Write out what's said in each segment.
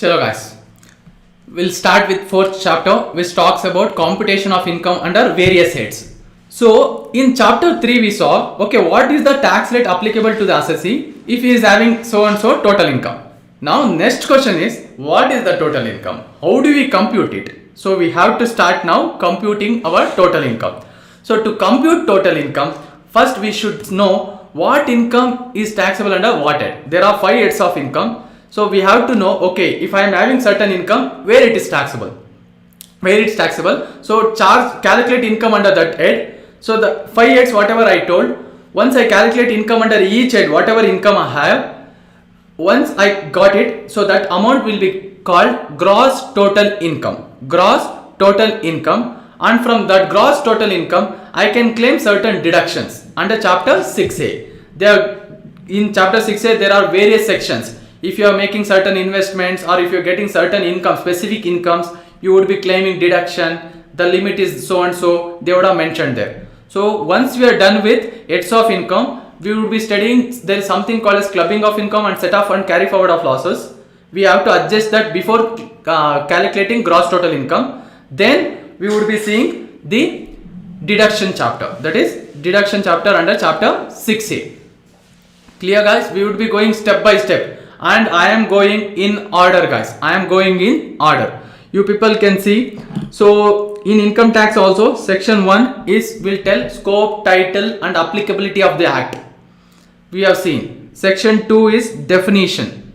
Chalo guys, we'll start with fourth chapter which talks about computation of income under various heads. So in chapter 3 we saw, okay, what is the tax rate applicable to the assessee if he is having so and so total income. Now next question is, what is the total income? How do we compute it? So we have to start now computing our total income. So to compute total income, first we should know what income is taxable under what head. There are 5 heads of income. So we have to know, okay, if I am having certain income, where it is taxable. So calculate income under that head. So the 5 heads whatever I told, once I calculate income under each head, whatever income I have, once I got it, so that amount will be called gross total income. And from that gross total income, I can claim certain deductions under chapter 6a. In chapter 6a, there are various sections. If you are making certain investments or if you are getting certain income, specific incomes, you would be claiming deduction. The limit is so and so, they would have mentioned there. So once we are done with heads of income, we would be studying, there is something called as clubbing of income and set off and carry forward of losses. We have to adjust that before calculating gross total income. Then we would be seeing the deduction chapter, that is deduction chapter under chapter 6a. Clear guys? We would be going step by step and I am going in order guys. You people can see. So in income tax also, section 1 will tell scope, title and applicability of the act. We have seen. Section 2 is definition,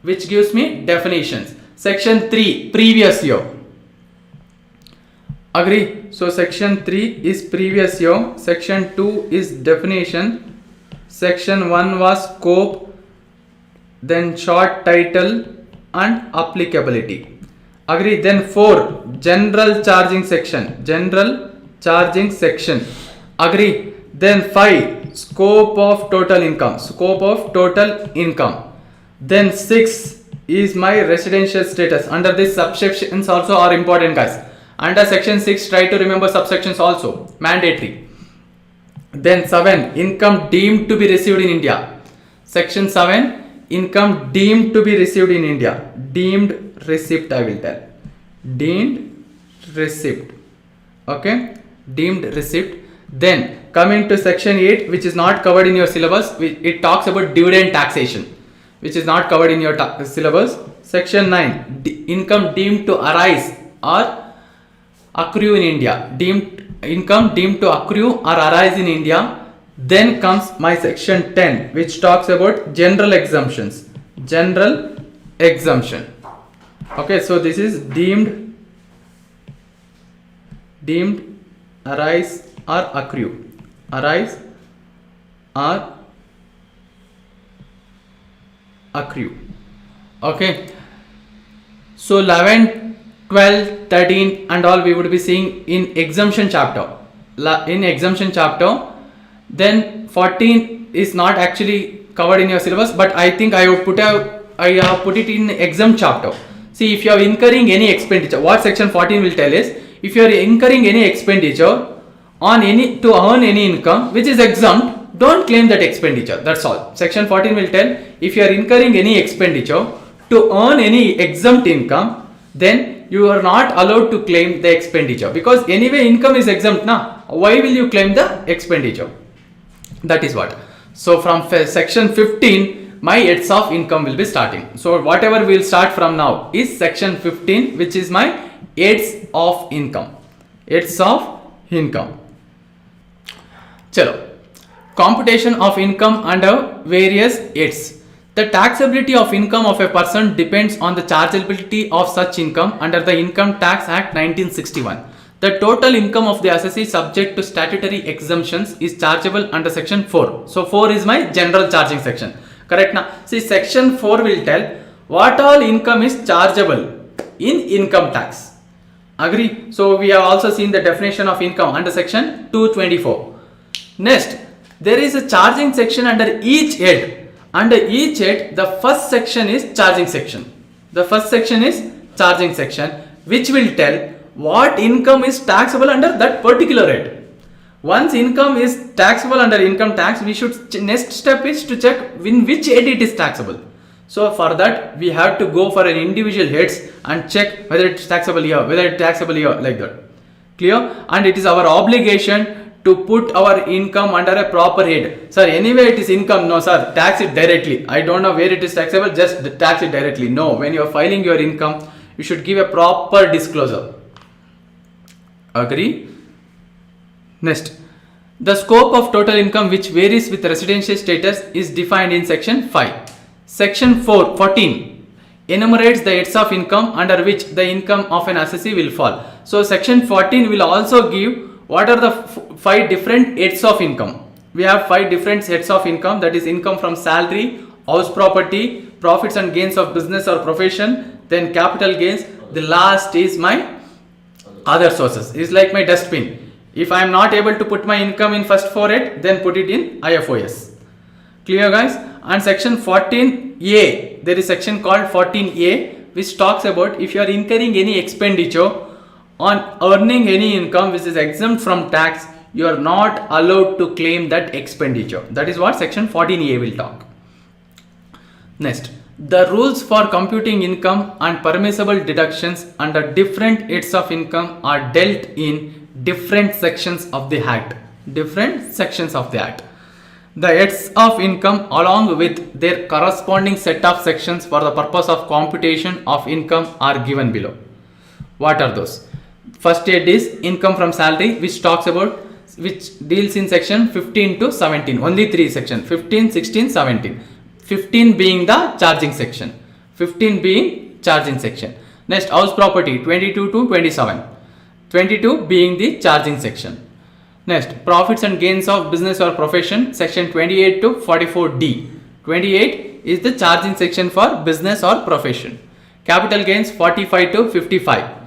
which gives me definitions. Section 3, previous year. Agree? So section 3 is previous year. Section 2 is definition. Section 1 was scope, then short title and applicability. Agree? Then 4, general charging section. Agree? Then 5, scope of total income. Then 6 is my residential status. Under this, subsections also are important guys. Under section 6, try to remember subsections also, mandatory. Then 7, income deemed to be received in India. Section 7, income deemed to be received in India. Deemed receipt I will tell. Deemed receipt. Okay. Deemed receipt. Then coming to section 8, which is not covered in your syllabus, it talks about dividend taxation, which is not covered in your syllabus. Section 9, income deemed to arise or accrue in India. Income deemed to accrue or arise in India. Then comes my section 10, which talks about general exemptions. Okay, so this is deemed arise or accrue. Okay, so 11, 12, 13 and all we would be seeing in exemption chapter. Then 14 is not actually covered in your syllabus, but I think I have put it in exempt chapter. See, if you are incurring any expenditure, what section 14 will tell is, if you are incurring any expenditure to earn any income which is exempt, don't claim that expenditure. That's all. Section 14 will tell, if you are incurring any expenditure to earn any exempt income, then you are not allowed to claim the expenditure, because anyway income is exempt now. Why will you claim the expenditure? That is what. So from section 15, my heads of income will be starting. So whatever we will start from now is section 15, which is my heads of income. Chalo. Computation of income under various heads. The taxability of income of a person depends on the chargeability of such income under the Income Tax Act 1961. The total income of the assessee subject to statutory exemptions is chargeable under section 4. So 4 is my general charging section. Correct now? See, section 4 will tell what all income is chargeable in income tax. Agree? So we have also seen the definition of income under section 224. Next, there is a charging section under each head. Under each head, the first section is charging section. Which will tell what income is taxable under that particular head. Once income is taxable under income tax, we should next step is to check in which head it is taxable. So for that we have to go for an individual heads and check whether it's taxable here, whether it's taxable here, like that. Clear? And it is our obligation to put our income under a proper head. Sir, anyway it is income. No sir, tax it directly. I don't know where it is taxable, just tax it directly. No, when you are filing your income, you should give a proper disclosure. Agree? Next, the scope of total income which varies with residential status is defined in section 5. Section 14 enumerates the heads of income under which the income of an assessee will fall. So section 14 will also give what are the 5 different heads of income. We have 5 different heads of income, that is income from salary, house property, profits and gains of business or profession, then capital gains. The last is my other sources. It's like my dustbin. If I am not able to put my income in first 4 head, then put it in IFOS. Clear guys? And section 14A, there is section called 14A which talks about if you are incurring any expenditure on earning any income which is exempt from tax, you are not allowed to claim that expenditure. That is what section 14A will talk. Next, the rules for computing income and permissible deductions under different heads of income are dealt in different sections of the Act. Different sections of the Act. The heads of income along with their corresponding set of sections for the purpose of computation of income are given below. What are those? First head is income from salary, which deals in section 15 to 17. Only 3 sections, 15, 16, 17. 15 being the charging section. 15 being charging section. Next, house property 22 to 27. 22 being the charging section. Next, profits and gains of business or profession, section 28 to 44D. 28 is the charging section for business or profession. Capital gains 45 to 55.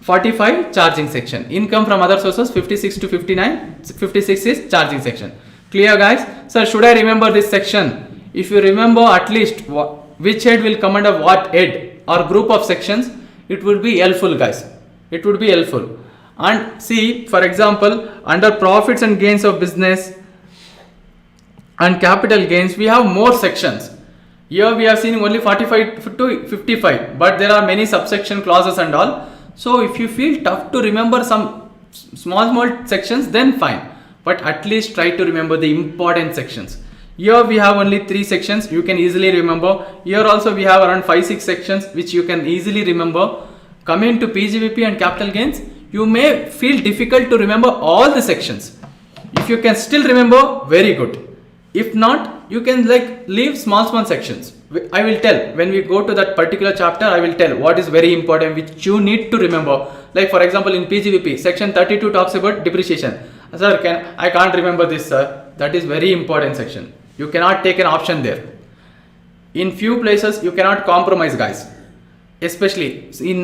45 charging section. Income from other sources 56 to 59. 56 is charging section. Clear guys? Sir, should I remember this section? If you remember at least which head will come under what head or group of sections, it would be helpful guys. It would be helpful. And see, for example, under profits and gains of business and capital gains, we have more sections. Here we have seen only 45 to 55, but there are many subsection clauses and all. So if you feel tough to remember some small sections, then fine. But at least try to remember the important sections. Here we have only 3 sections, you can easily remember. Here also we have around 5-6 sections which you can easily remember. Coming to PGBP and capital gains, you may feel difficult to remember all the sections. If you can still remember, very good. If not, you can leave small sections. I will tell when we go to that particular chapter, I will tell what is very important which you need to remember. Like for example in PGBP, section 32 talks about depreciation. Sir, I can't remember this sir. That is very important section. You cannot take an option there. In few places you cannot compromise guys. Especially till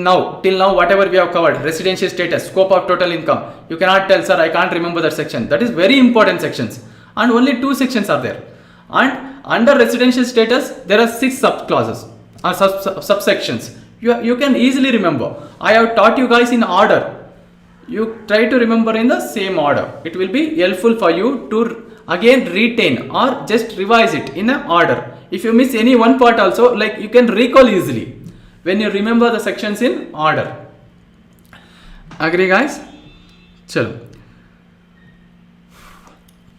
now whatever we have covered, residential status, scope of total income, you cannot tell sir I can't remember that section. That is very important sections and only 2 sections are there. And under residential status there are 6 sub clauses or subsections. You can easily remember. I have taught you guys in order. You try to remember in the same order. It will be helpful for you to again retain or just revise it in an order. If you miss any one part also, you can recall easily when you remember the sections in order. Agree guys? Chalo.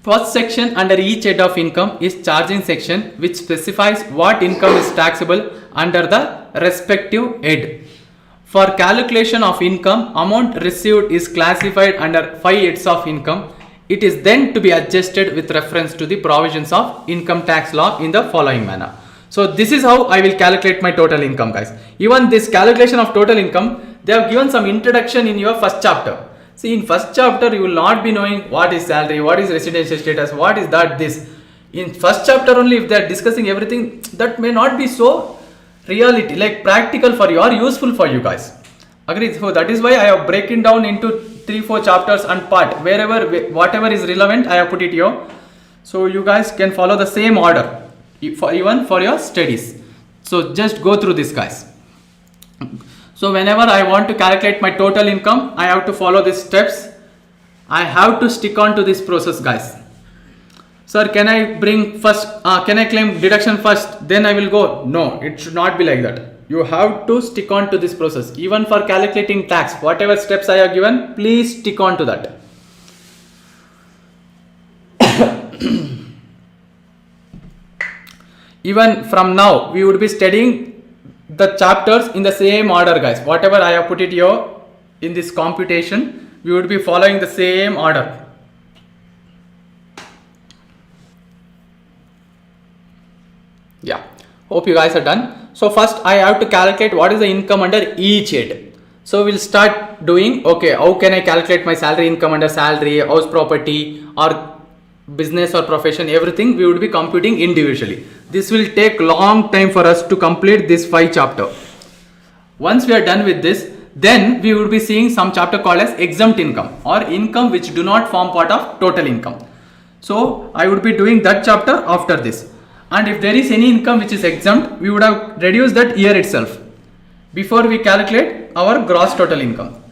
First section under each head of income is charging section, which specifies what income is taxable under the respective head. For calculation of income, amount received is classified under 5 heads of income. It is then to be adjusted with reference to the provisions of income tax law in the following manner. So this is how I will calculate my total income guys. Even this calculation of total income, they have given some introduction in your first chapter. See, in first chapter you will not be knowing what is salary, what is residential status, what is this. In first chapter only if they are discussing everything, that may not be so reality, practical for you or useful for you guys. Agree? So that is why I have broken down into 3-4 chapters and part. Whatever is relevant, I have put it here. So you guys can follow the same order even for your studies. So just go through this guys. So whenever I want to calculate my total income, I have to follow these steps. I have to stick on to this process guys. sir, can I bring first, can I claim deduction first, then I will go? No, it should not be like that. You have to stick on to this process. Even for calculating tax, whatever steps I have given, please stick on to that. Even from now, we would be studying the chapters in the same order, guys. Whatever I have put it here in this computation, we would be following the same order. Yeah, hope you guys are done. So first I have to calculate what is the income under each head. So we'll start doing, okay, how can I calculate my salary income under salary, house property, or business or profession, everything we would be computing individually. This will take long time for us to complete this 5 chapter. Once we are done with this, then we would be seeing some chapter called as exempt income, or income which do not form part of total income. So I would be doing that chapter after this. And if there is any income which is exempt, we would have reduced that year itself before we calculate our gross total income.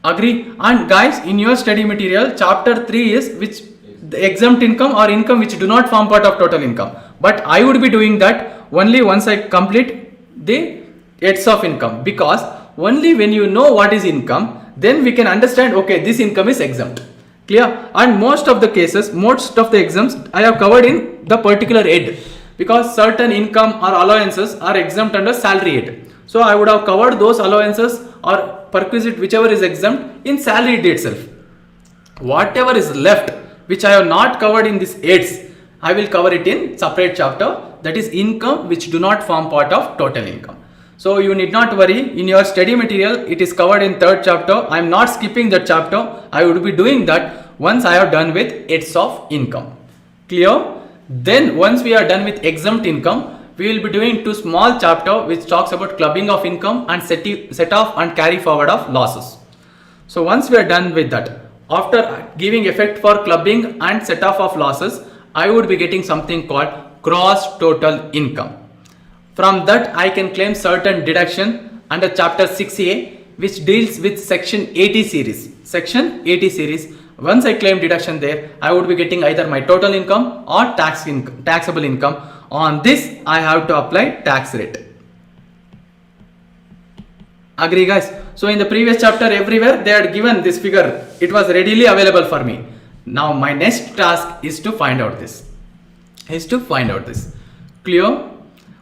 Agree? And guys, in your study material, chapter 3 is which the exempt income or income which do not form part of total income. But I would be doing that only once I complete the heads of income, because only when you know what is income, then we can understand, okay, this income is exempt. Clear? And most of the cases, most of the exempts I have covered in the particular head, because certain income or allowances are exempt under salary head. So I would have covered those allowances or perquisite, whichever is exempt, in salary head itself. Whatever is left, which I have not covered in this heads, I will cover it in separate chapter, that is income which do not form part of total income. So you need not worry, in your study material it is covered in 3rd chapter. I am not skipping that chapter. I would be doing that once I have done with heads of income. Clear? Then once we are done with exempt income, we will be doing 2 small chapter which talks about clubbing of income and set off and carry forward of losses. So once we are done with that, after giving effect for clubbing and set off of losses, I would be getting something called gross total income. From that I can claim certain deduction under chapter 6A, which deals with section 80 series. Section 80 series, once I claim deduction there, I would be getting either my total income or taxable income. On this I have to apply tax rate. Agree, guys? So in the previous chapter, everywhere they had given this figure. It was readily available for me. Now my next task is to find out this. Clear?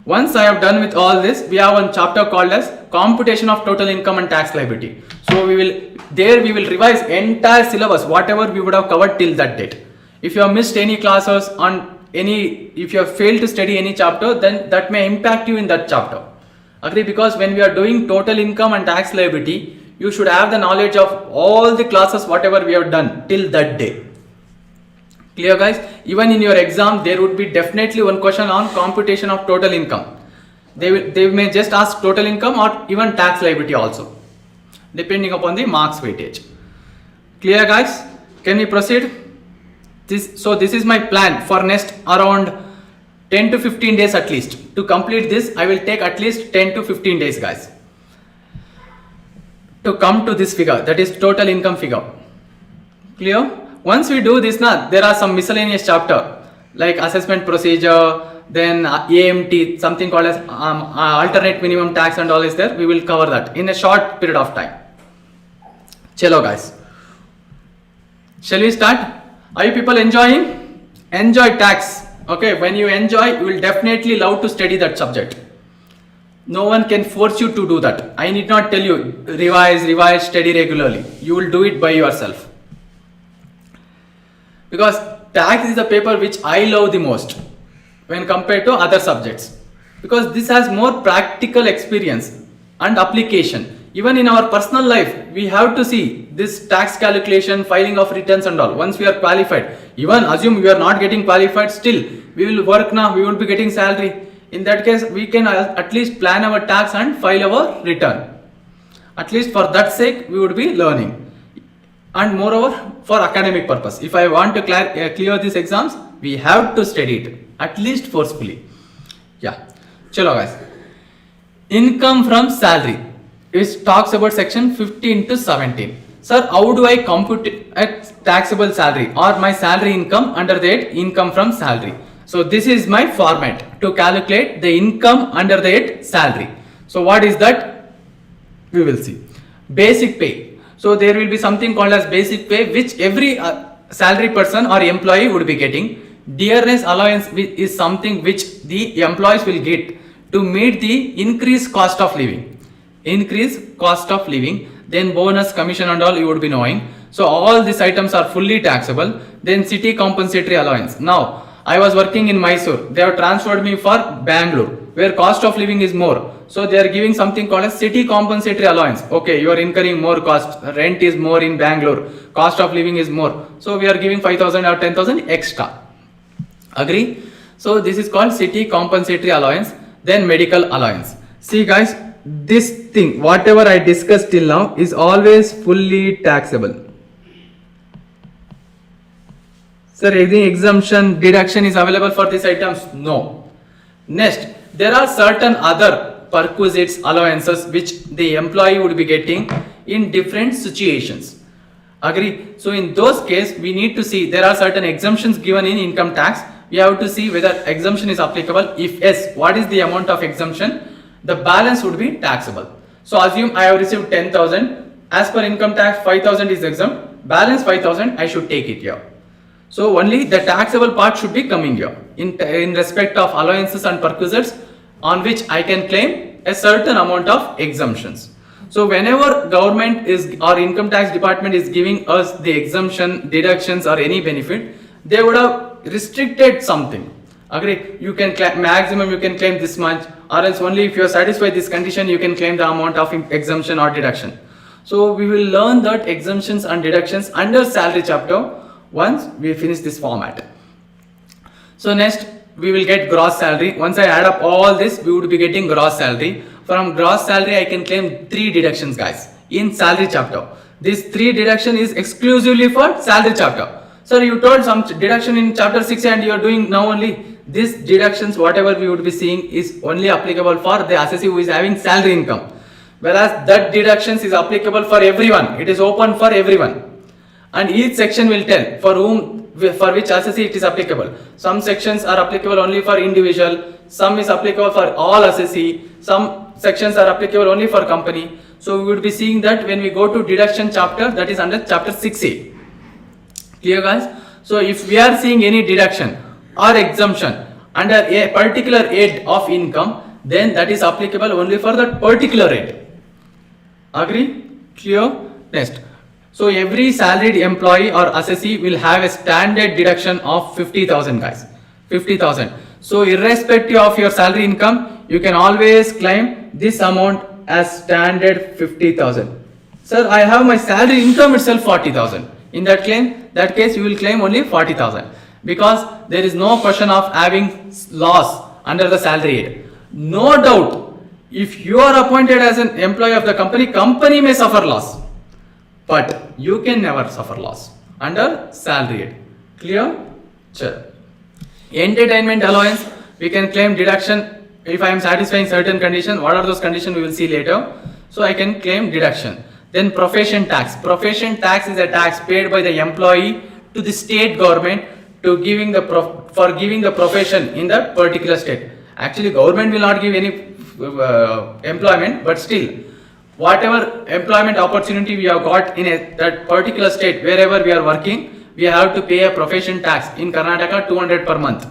Once I have done with all this, we have one chapter called as computation of total income and tax liability. So we will revise entire syllabus, whatever we would have covered till that date. If you have missed any classes on if you have failed to study any chapter, then that may impact you in that chapter. Agree? Because when we are doing total income and tax liability, you should have the knowledge of all the classes whatever we have done till that day. Clear, guys? Even in your exam, there would be definitely one question on computation of total income. They may just ask total income or even tax liability also, depending upon the marks weightage. Clear, guys? Can we proceed? This is my plan for next around 10 to 15 days at least. To complete this, I will take at least 10 to 15 days, guys, to come to this figure, that is total income figure. Clear? Once we do this, there are some miscellaneous chapter like assessment procedure, then AMT, something called as alternate minimum tax and all is there. We will cover that in a short period of time. Chalo, guys. Shall we start? Are you people enjoying? Enjoy tax. Okay, when you enjoy, you will definitely love to study that subject. No one can force you to do that. I need not tell you, revise, study regularly. You will do it by yourself. Because tax is the paper which I love the most when compared to other subjects. Because this has more practical experience and application. Even in our personal life, we have to see this tax calculation, filing of returns and all. Once we are qualified, even assume we are not getting qualified, still we will work now, we will be getting salary. In that case, we can at least plan our tax and file our return. At least for that sake, we would be learning. And moreover, for academic purpose, if I want to clear these exams, we have to study it, at least forcefully. Yeah. Chalo, guys. Income from salary, which talks about section 15 to 17. Sir, how do I compute a taxable salary or my salary income under that income from salary? So this is my format to calculate the income under that salary. So what is that? We will see. Basic pay. So there will be something called as basic pay, which every salary person or employee would be getting. Dearness allowance is something which the employees will get to meet the increased cost of living. Increased cost of living. Then bonus, commission and all you would be knowing. So all these items are fully taxable. Then city compensatory allowance. Now I was working in Mysore. They have transferred me for Bangalore, where cost of living is more. So they are giving something called as city compensatory allowance. Okay, you are incurring more cost. Rent is more in Bangalore. Cost of living is more. So we are giving 5,000 or 10,000 extra. Agree? So this is called city compensatory allowance. Then medical allowance. See guys, this thing, whatever I discussed till now is always fully taxable. Sir, any exemption, deduction is available for these items? No. Next, there are certain other perquisites, allowances which the employee would be getting in different situations. Agree? So in those cases, we need to see there are certain exemptions given in income tax. We have to see whether exemption is applicable. If yes, what is the amount of exemption? The balance would be taxable. So assume I have received 10,000. As per income tax, 5,000 is exempt. Balance 5,000, I should take it here. So only the taxable part should be coming here in respect of allowances and perquisites on which I can claim a certain amount of exemptions. So whenever government is or income tax department is giving us the exemption, deductions or any benefit, they would have restricted something. Agree? You can claim maximum, you can claim this much, or else only if you are satisfied this condition you can claim the amount of exemption or deduction. So we will learn that exemptions and deductions under salary chapter once we finish this format. So next we will get gross salary. Once I add up all this, we would be getting gross salary. From gross salary I can claim 3 deductions guys in salary chapter. This 3 deduction is exclusively for salary chapter. Sir, you told some deduction in chapter 6 and you are doing now only. These deductions whatever we would be seeing is only applicable for the assessee who is having salary income. Whereas that deductions is applicable for everyone. It is open for everyone. And each section will tell for which assessee it is applicable. Some sections are applicable only for individual, some is applicable for all assessee, some sections are applicable only for company. So we would be seeing that when we go to deduction chapter, that is under chapter 6A. Clear guys? So if we are seeing any deduction or exemption under a particular head of income, then that is applicable only for that particular head. Agree? Clear? Next. So every salaried employee or assessee will have a standard deduction of 50,000 guys. 50,000. So irrespective of your salary income, you can always claim this amount as standard 50,000. Sir, I have my salary income itself 40,000. In that case you will claim only 40,000 because there is no question of having loss under the salary head. No doubt, if you are appointed as an employee of the company, company may suffer loss. But you can never suffer loss under salary head. Clear? Sure. Entertainment allowance, we can claim deduction if I am satisfying certain conditions. What are those conditions we will see later. So I can claim deduction. Then profession tax. Profession tax is a tax paid by the employee to the state government to giving the for giving the profession in that particular state. Actually government will not give any employment, but still whatever employment opportunity we have got in that particular state, wherever we are working, we have to pay a profession tax. In Karnataka 200 per month.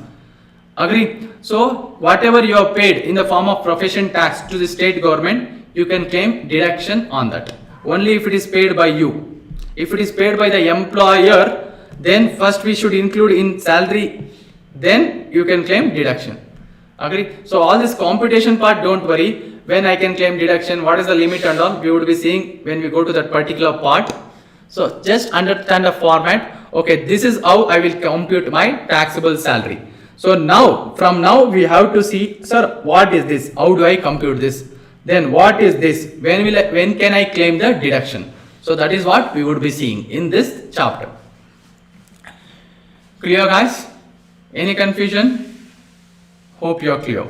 Agree? So whatever you have paid in the form of profession tax to the state government, you can claim deduction on that. Only if it is paid by you. If it is paid by the employer, then first we should include in salary, then you can claim deduction. Agree? So all this computation part, don't worry. When I can claim deduction, what is the limit and all, we would be seeing when we go to that particular part. So just understand the format. Okay, this is how I will compute my taxable salary. So now, from now we have to see, sir, what is this? How do I compute this? Then what is this? When can I claim the deduction? So that is what we would be seeing in this chapter. Clear guys? Any confusion? Hope you are clear.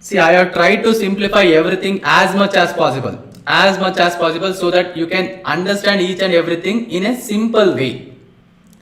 See, I have tried to simplify everything as much as possible. as much as possible so that you can understand each and everything in a simple way.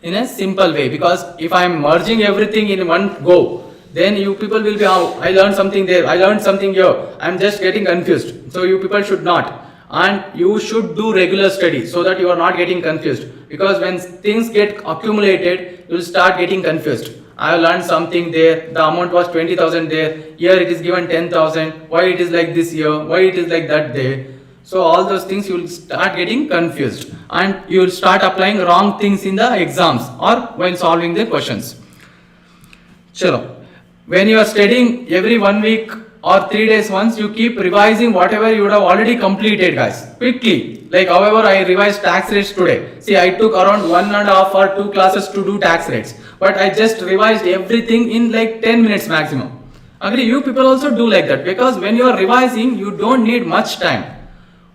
In a simple way, because if I am merging everything in one go, then you people will be, oh, I learned something there, I learned something here, I am just getting confused. So you people should not, and you should do regular study so that you are not getting confused, because when things get accumulated, you will start getting confused. I have learned something there, the amount was 20,000 there, here it is given 10,000, why it is like this here, why it is like that there. So all those things you will start getting confused, and you will start applying wrong things in the exams or when solving the questions. Chalo. When you are studying every 1 week or 3 days once, you keep revising whatever you would have already completed, guys, quickly. Like however I revised tax rates today. See, I took around 1.5 or 2 classes to do tax rates, but I just revised everything in like 10 minutes maximum. Agree, you people also do like that, because when you are revising, you don't need much time.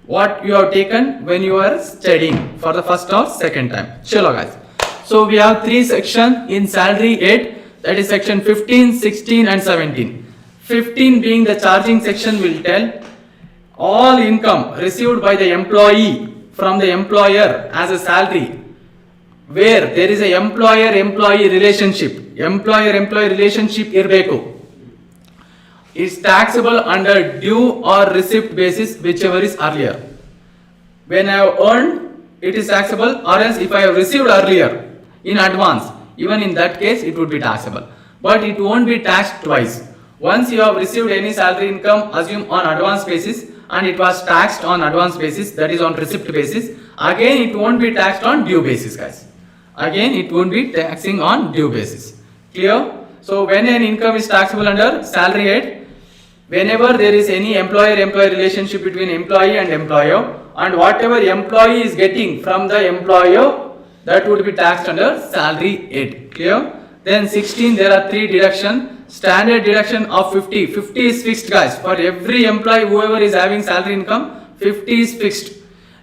What you have taken when you are studying for the first or second time. Chalo guys. So we have 3 sections in salary 8, that is section 15, 16 and 17. 15 being the charging section will tell all income received by the employee from the employer as a salary, where there is a employer-employee relationship. Employer-employee relationship irbeku. Is taxable under due or receipt basis, whichever is earlier. When I have earned, it is taxable, or else if I have received earlier in advance, even in that case it would be taxable. But it won't be taxed twice. Once you have received any salary income, assume on advance basis, and it was taxed on advance basis, that is on receipt basis, again it won't be taxed on due basis, guys. Again it won't be taxing on due basis. Clear? So when an income is taxable under salary head, whenever there is any employer-employee relationship between employee and employer, and whatever employee is getting from the employer, that would be taxed under salary 8. Clear? Then 16, there are 3 deductions. Standard deduction of 50. 50 is fixed, guys. For every employee, whoever is having salary income, 50 is fixed.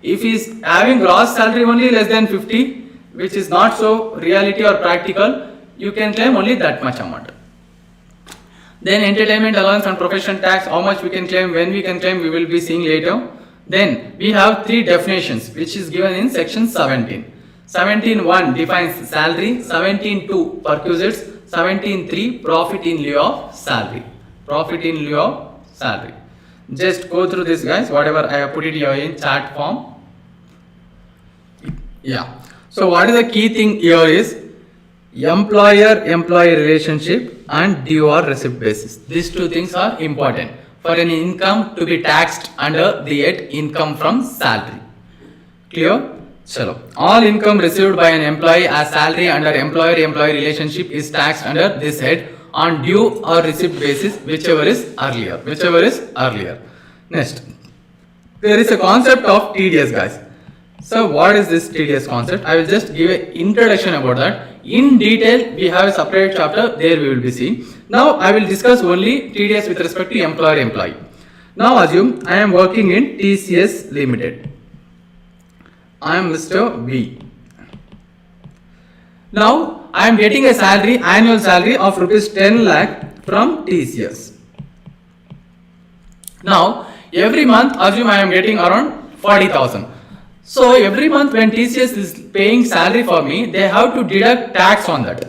If he is having gross salary only less than 50, which is not so reality or practical, you can claim only that much amount. Then entertainment allowance and profession tax, how much we can claim, when we can claim, we will be seeing later. Then we have 3 definitions which is given in section 17. 17.1 defines salary, 17.2 perquisites, 17.3 profit in lieu of salary. Profit in lieu of salary. Just go through this, guys, whatever I have put it here in chart form. Yeah. So what is the key thing here is employer-employee relationship and due or receipt basis. These 2 things are important for an income to be taxed under the head income from salary. Clear? Chalo. All income received by an employee as salary under employer-employee relationship is taxed under this head on due or receipt basis, whichever is earlier. Whichever is earlier. Next, there is a concept of TDS, guys. So what is this TDS concept? I will just give an introduction about that. In detail, we have a separate chapter, there we will be seeing. Now I will discuss only TDS with respect to employer-employee. Now assume I am working in TCS Limited. I am Mr. V. Now I am getting a salary, annual salary of rupees 10 lakh from TCS. Now every month assume I am getting around 40,000. So every month when TCS is paying salary for me, they have to deduct tax on that.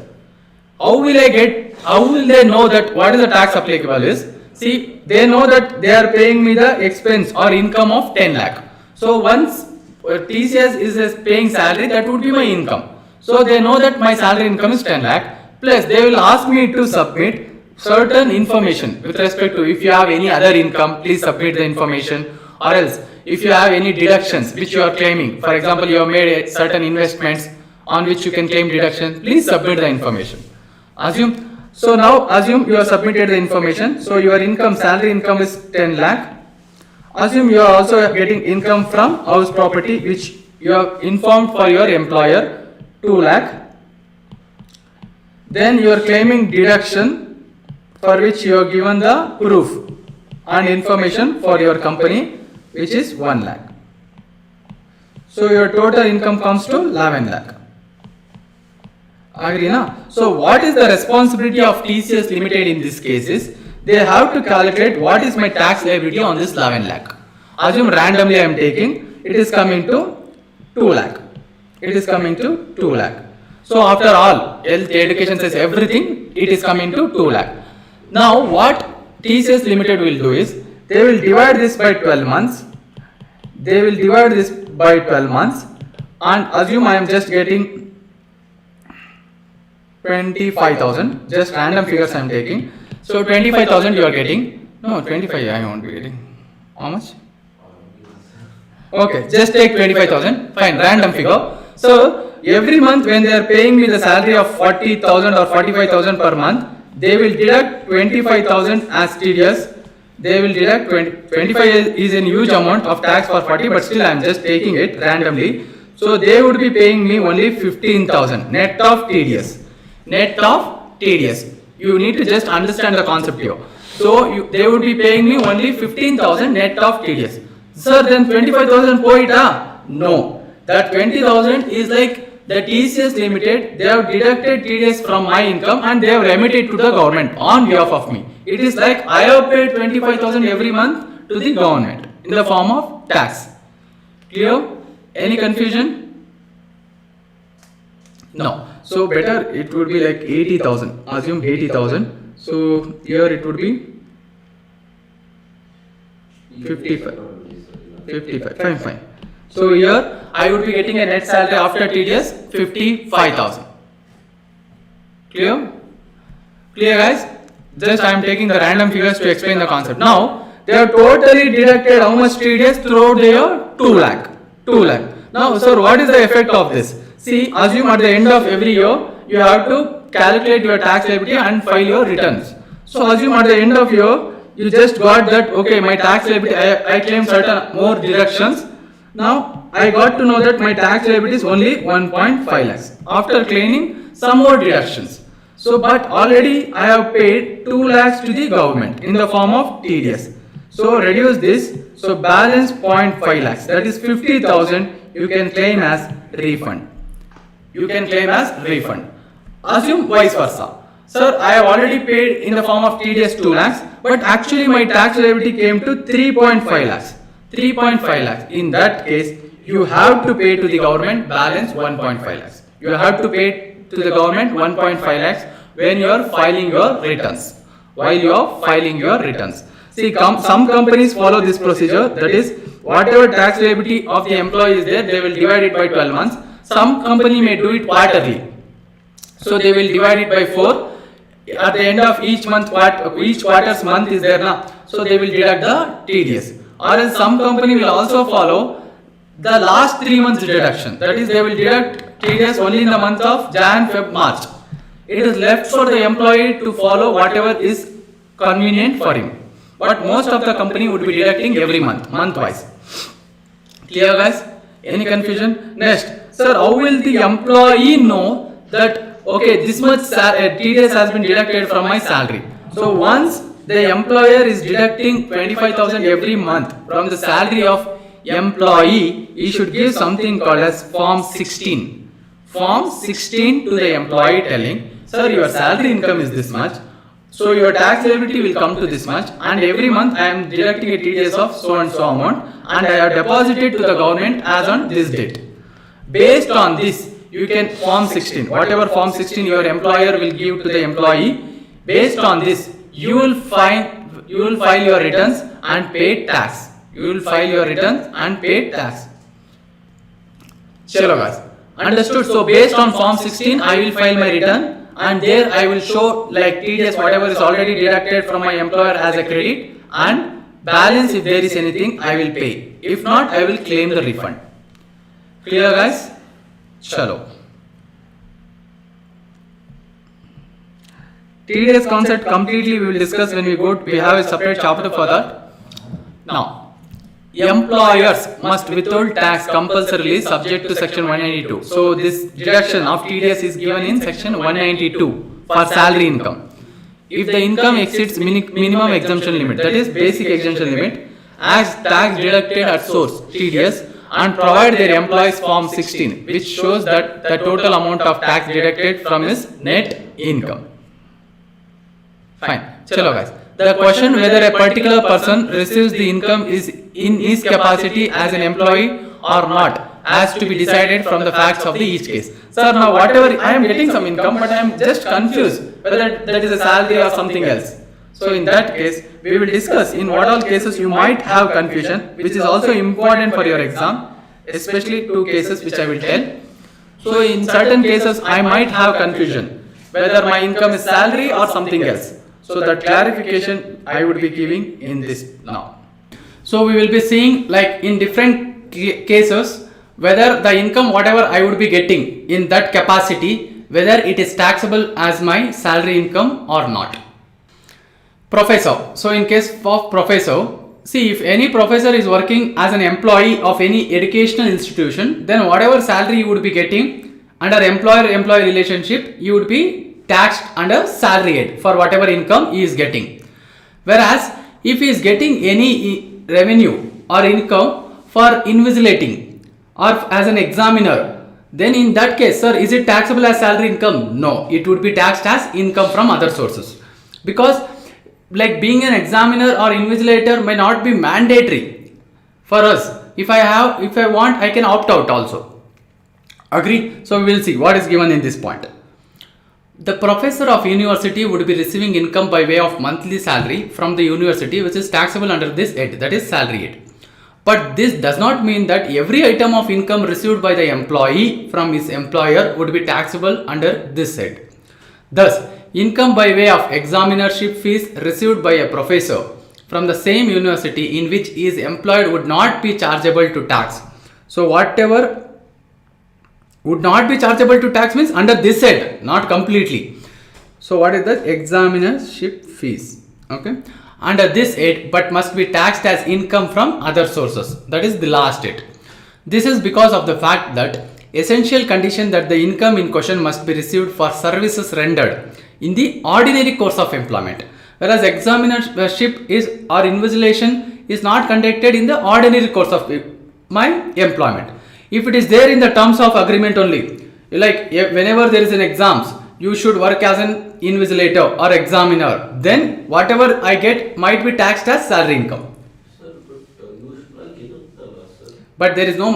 How will they know that what is the tax applicable is? See, they know that they are paying me the expense or income of 10 lakh. So once TCS is paying salary, that would be my income. So they know that my salary income is 10 lakh. Plus they will ask me to submit certain information with respect to if you have any other income, please submit the information, or else if you have any deductions which you are claiming, for example, you have made certain investments on which you can claim deduction, please submit the information. So now assume you have submitted the information. So your income, salary income is 10 lakh. Assume you are also getting income from house property which you have informed for your employer 2 lakh. Then you are claiming deduction for which you have given the proof and information for your company, which is 1 lakh. So your total income comes to 11 lakh. Agree na? So what is the responsibility of TCS Limited in this case is, they have to calculate what is my tax liability on this 11 lakh. Assume randomly I am taking, it is coming to 2 lakh. It is coming to 2 lakh. So after all, health, education says everything, it is coming to 2 lakh. Now what TCS Limited will do is, they will divide this by 12 months. They will divide this by 12 months and assume I am just getting 25,000. Just random figures I am taking. So 25,000 you are getting. No, 25 I won't be getting. How much? Okay, just take 25,000. Fine, random figure. So every month when they are paying me the salary of 40,000 or 45,000 per month, they will deduct 25,000 as TDS. They will deduct 25 is a huge amount of tax for 40, but still I am just taking it randomly. So they would be paying me only 15,000 net of TDS. Net of TDS. You need to just understand the concept here. So they would be paying me only 15,000 net of TDS. Sir, then 25,000 poita? No. That 20,000 is like the TCS Limited, they have deducted TDS from my income and they have remitted to the government on behalf of me. It is like I have paid 25,000 every month to the government in the form of tax. Clear? Any confusion? No. So better it would be like 80,000. Assume 80,000. So here it would be 55. 55. Fine. So here I would be getting a net salary after TDS 55,000. Clear? Clear guys? Just I am taking the random figures to explain the concept. Now they have totally deducted how much TDS throughout the year? 2 lakh. 2 lakh. Now sir, what is the effect of this? See, assume at the end of every year you have to calculate your tax liability and file your returns. So assume at the end of year you just got that, okay, my tax liability, I claim certain more deductions. Now I got to know that my tax liability is only 1.5 lakhs after claiming some more deductions. So but already I have paid 2 lakhs to the government in the form of TDS. So reduce this. So balance 0.5 lakhs, that is 50,000 you can claim as refund. You can claim as refund. Assume vice versa. Sir, I have already paid in the form of TDS 2 lakhs, but actually my tax liability came to 3.5 lakhs. 3.5 lakhs. In that case, you have to pay to the government balance 1.5 lakhs. You have to pay to the government 1.5 lakhs when you are filing your returns. While you are filing your returns. See, some companies follow this procedure, that is, whatever tax liability of the employee is there, they will divide it by 12 months. Some company may do it quarterly. So they will divide it by 4. At the end of each month, each quarter's month is there now. So they will deduct the TDS. Or else some company will also follow the last 3 months deduction. That is, they will deduct TDS only in the month of Jan, Feb, March. It is left for the employee to follow whatever is convenient for him. But most of the company would be deducting every month, month-wise. Clear guys? Any confusion? Next, sir, how will the employee know that, okay, this much TDS has been deducted from my salary? So once the employer is deducting 25,000 every month from the salary of employee, he should give something called as Form 16. Form 16 to the employee telling, sir, your salary income is this much. So your tax liability will come to this much, and every month I am deducting a TDS of so and so amount, and I have deposited to the government as on this date. Based on this, you can Form 16, whatever Form 16 your employer will give to the employee, based on this, you will file your returns and pay tax. You will file your returns and pay tax. Chalo guys, understood? So based on Form 16, I will file my return. And there I will show like TDS whatever is already deducted from my employer as a credit, and balance if there is anything I will pay. If not, I will claim the refund. Clear guys? Chalo. TDS concept completely we will discuss when we have a separate chapter for that. Now, employers must withhold tax compulsorily subject to section 192. So this deduction of TDS is given in section 192 for salary income. If the income exceeds minimum exemption limit, that is basic exemption limit, as tax deducted at source TDS, and provide their employees Form 16, which shows that the total amount of tax deducted from his net income. Fine. Chalo guys. The question whether a particular person receives the income is in his capacity as an employee or not has to be decided from the facts of the each case. Sir, now whatever I am getting some income, but I am just confused whether that is a salary or something else. So in that case, we will discuss in what all cases you might have confusion, which is also important for your exam, especially two cases which I will tell. So in certain cases, I might have confusion whether my income is salary or something else. So that clarification I would be giving in this now. So we will be seeing like in different cases whether the income whatever I would be getting in that capacity, whether it is taxable as my salary income or not. Professor. So in case of professor, see if any professor is working as an employee of any educational institution, then whatever salary you would be getting under employer-employee relationship, you would be taxed under salary head for whatever income he is getting. Whereas if he is getting any revenue or income for invigilating or as an examiner, then in that case, sir, is it taxable as salary income? No, it would be taxed as income from other sources, because like being an examiner or invigilator may not be mandatory for us. If I want, I can opt out also. Agree? So we will see what is given in this point. The professor of university would be receiving income by way of monthly salary from the university, which is taxable under this head, that is salary head. But this does not mean that every item of income received by the employee from his employer would be taxable under this head. Thus, income by way of examinership fees received by a professor from the same university in which he is employed would not be chargeable to tax. So whatever would not be chargeable to tax means under this head, not completely. So what is the examinership fees? Okay, under this head, but must be taxed as income from other sources. That is the last head. This is because of the fact that essential condition that the income in question must be received for services rendered in the ordinary course of employment, whereas examinership is or invigilation is not conducted in the ordinary course of my employment. If it is there in the terms of agreement only, like whenever there is an exams, you should work as an invigilator or examiner, then whatever I get might be taxed as salary income. But there is no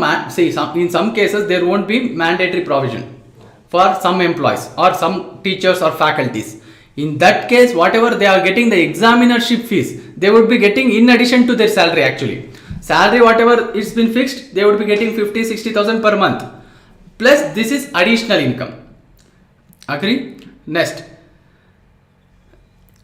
in some cases there won't be mandatory provision for some employees or some teachers or faculties. In that case, whatever they are getting the examinership fees, they would be getting in addition to their salary actually. Salary whatever it's been fixed, they would be getting 50-60,000 per month. Plus this is additional income. Agree? Next.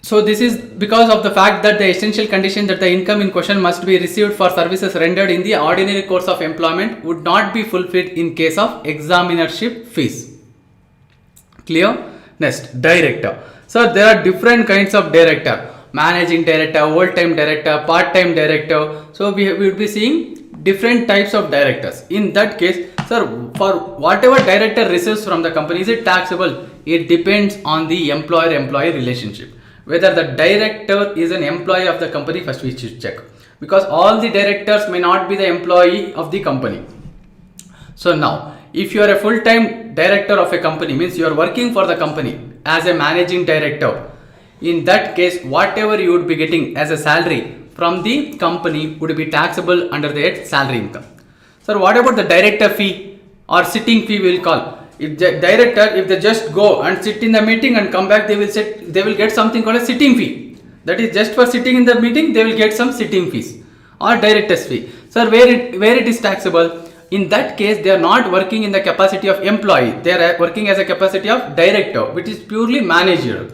So this is because of the fact that the essential condition that the income in question must be received for services rendered in the ordinary course of employment would not be fulfilled in case of examinership fees. Clear? Next, director. So there are different kinds of director. Managing director, full-time director, part-time director. So we would be seeing different types of directors. In that case, sir, for whatever director receives from the company, is it taxable? It depends on the employer-employee relationship. Whether the director is an employee of the company, first we should check. Because all the directors may not be the employee of the company. So now, if you are a full-time director of a company, means you are working for the company as a managing director. In that case, whatever you would be getting as a salary from the company would be taxable under the salary income. Sir, what about the director fee or sitting fee we will call? If the director, if they just go and sit in the meeting and come back, they will get something called a sitting fee. That is just for sitting in the meeting, they will get some sitting fees or director's fee. Sir, where it is taxable? In that case, they are not working in the capacity of employee. They are working as a capacity of director, which is purely managerial.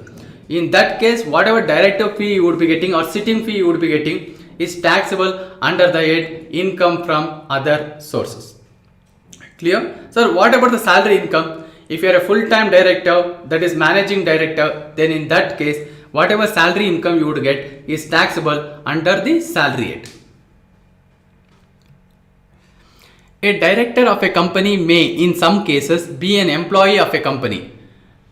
In that case, whatever director fee you would be getting or sitting fee you would be getting is taxable under the head income from other sources. Clear? Sir, what about the salary income? If you are a full-time director, that is managing director, then in that case, whatever salary income you would get is taxable under the salary head. A director of a company may, in some cases, be an employee of a company,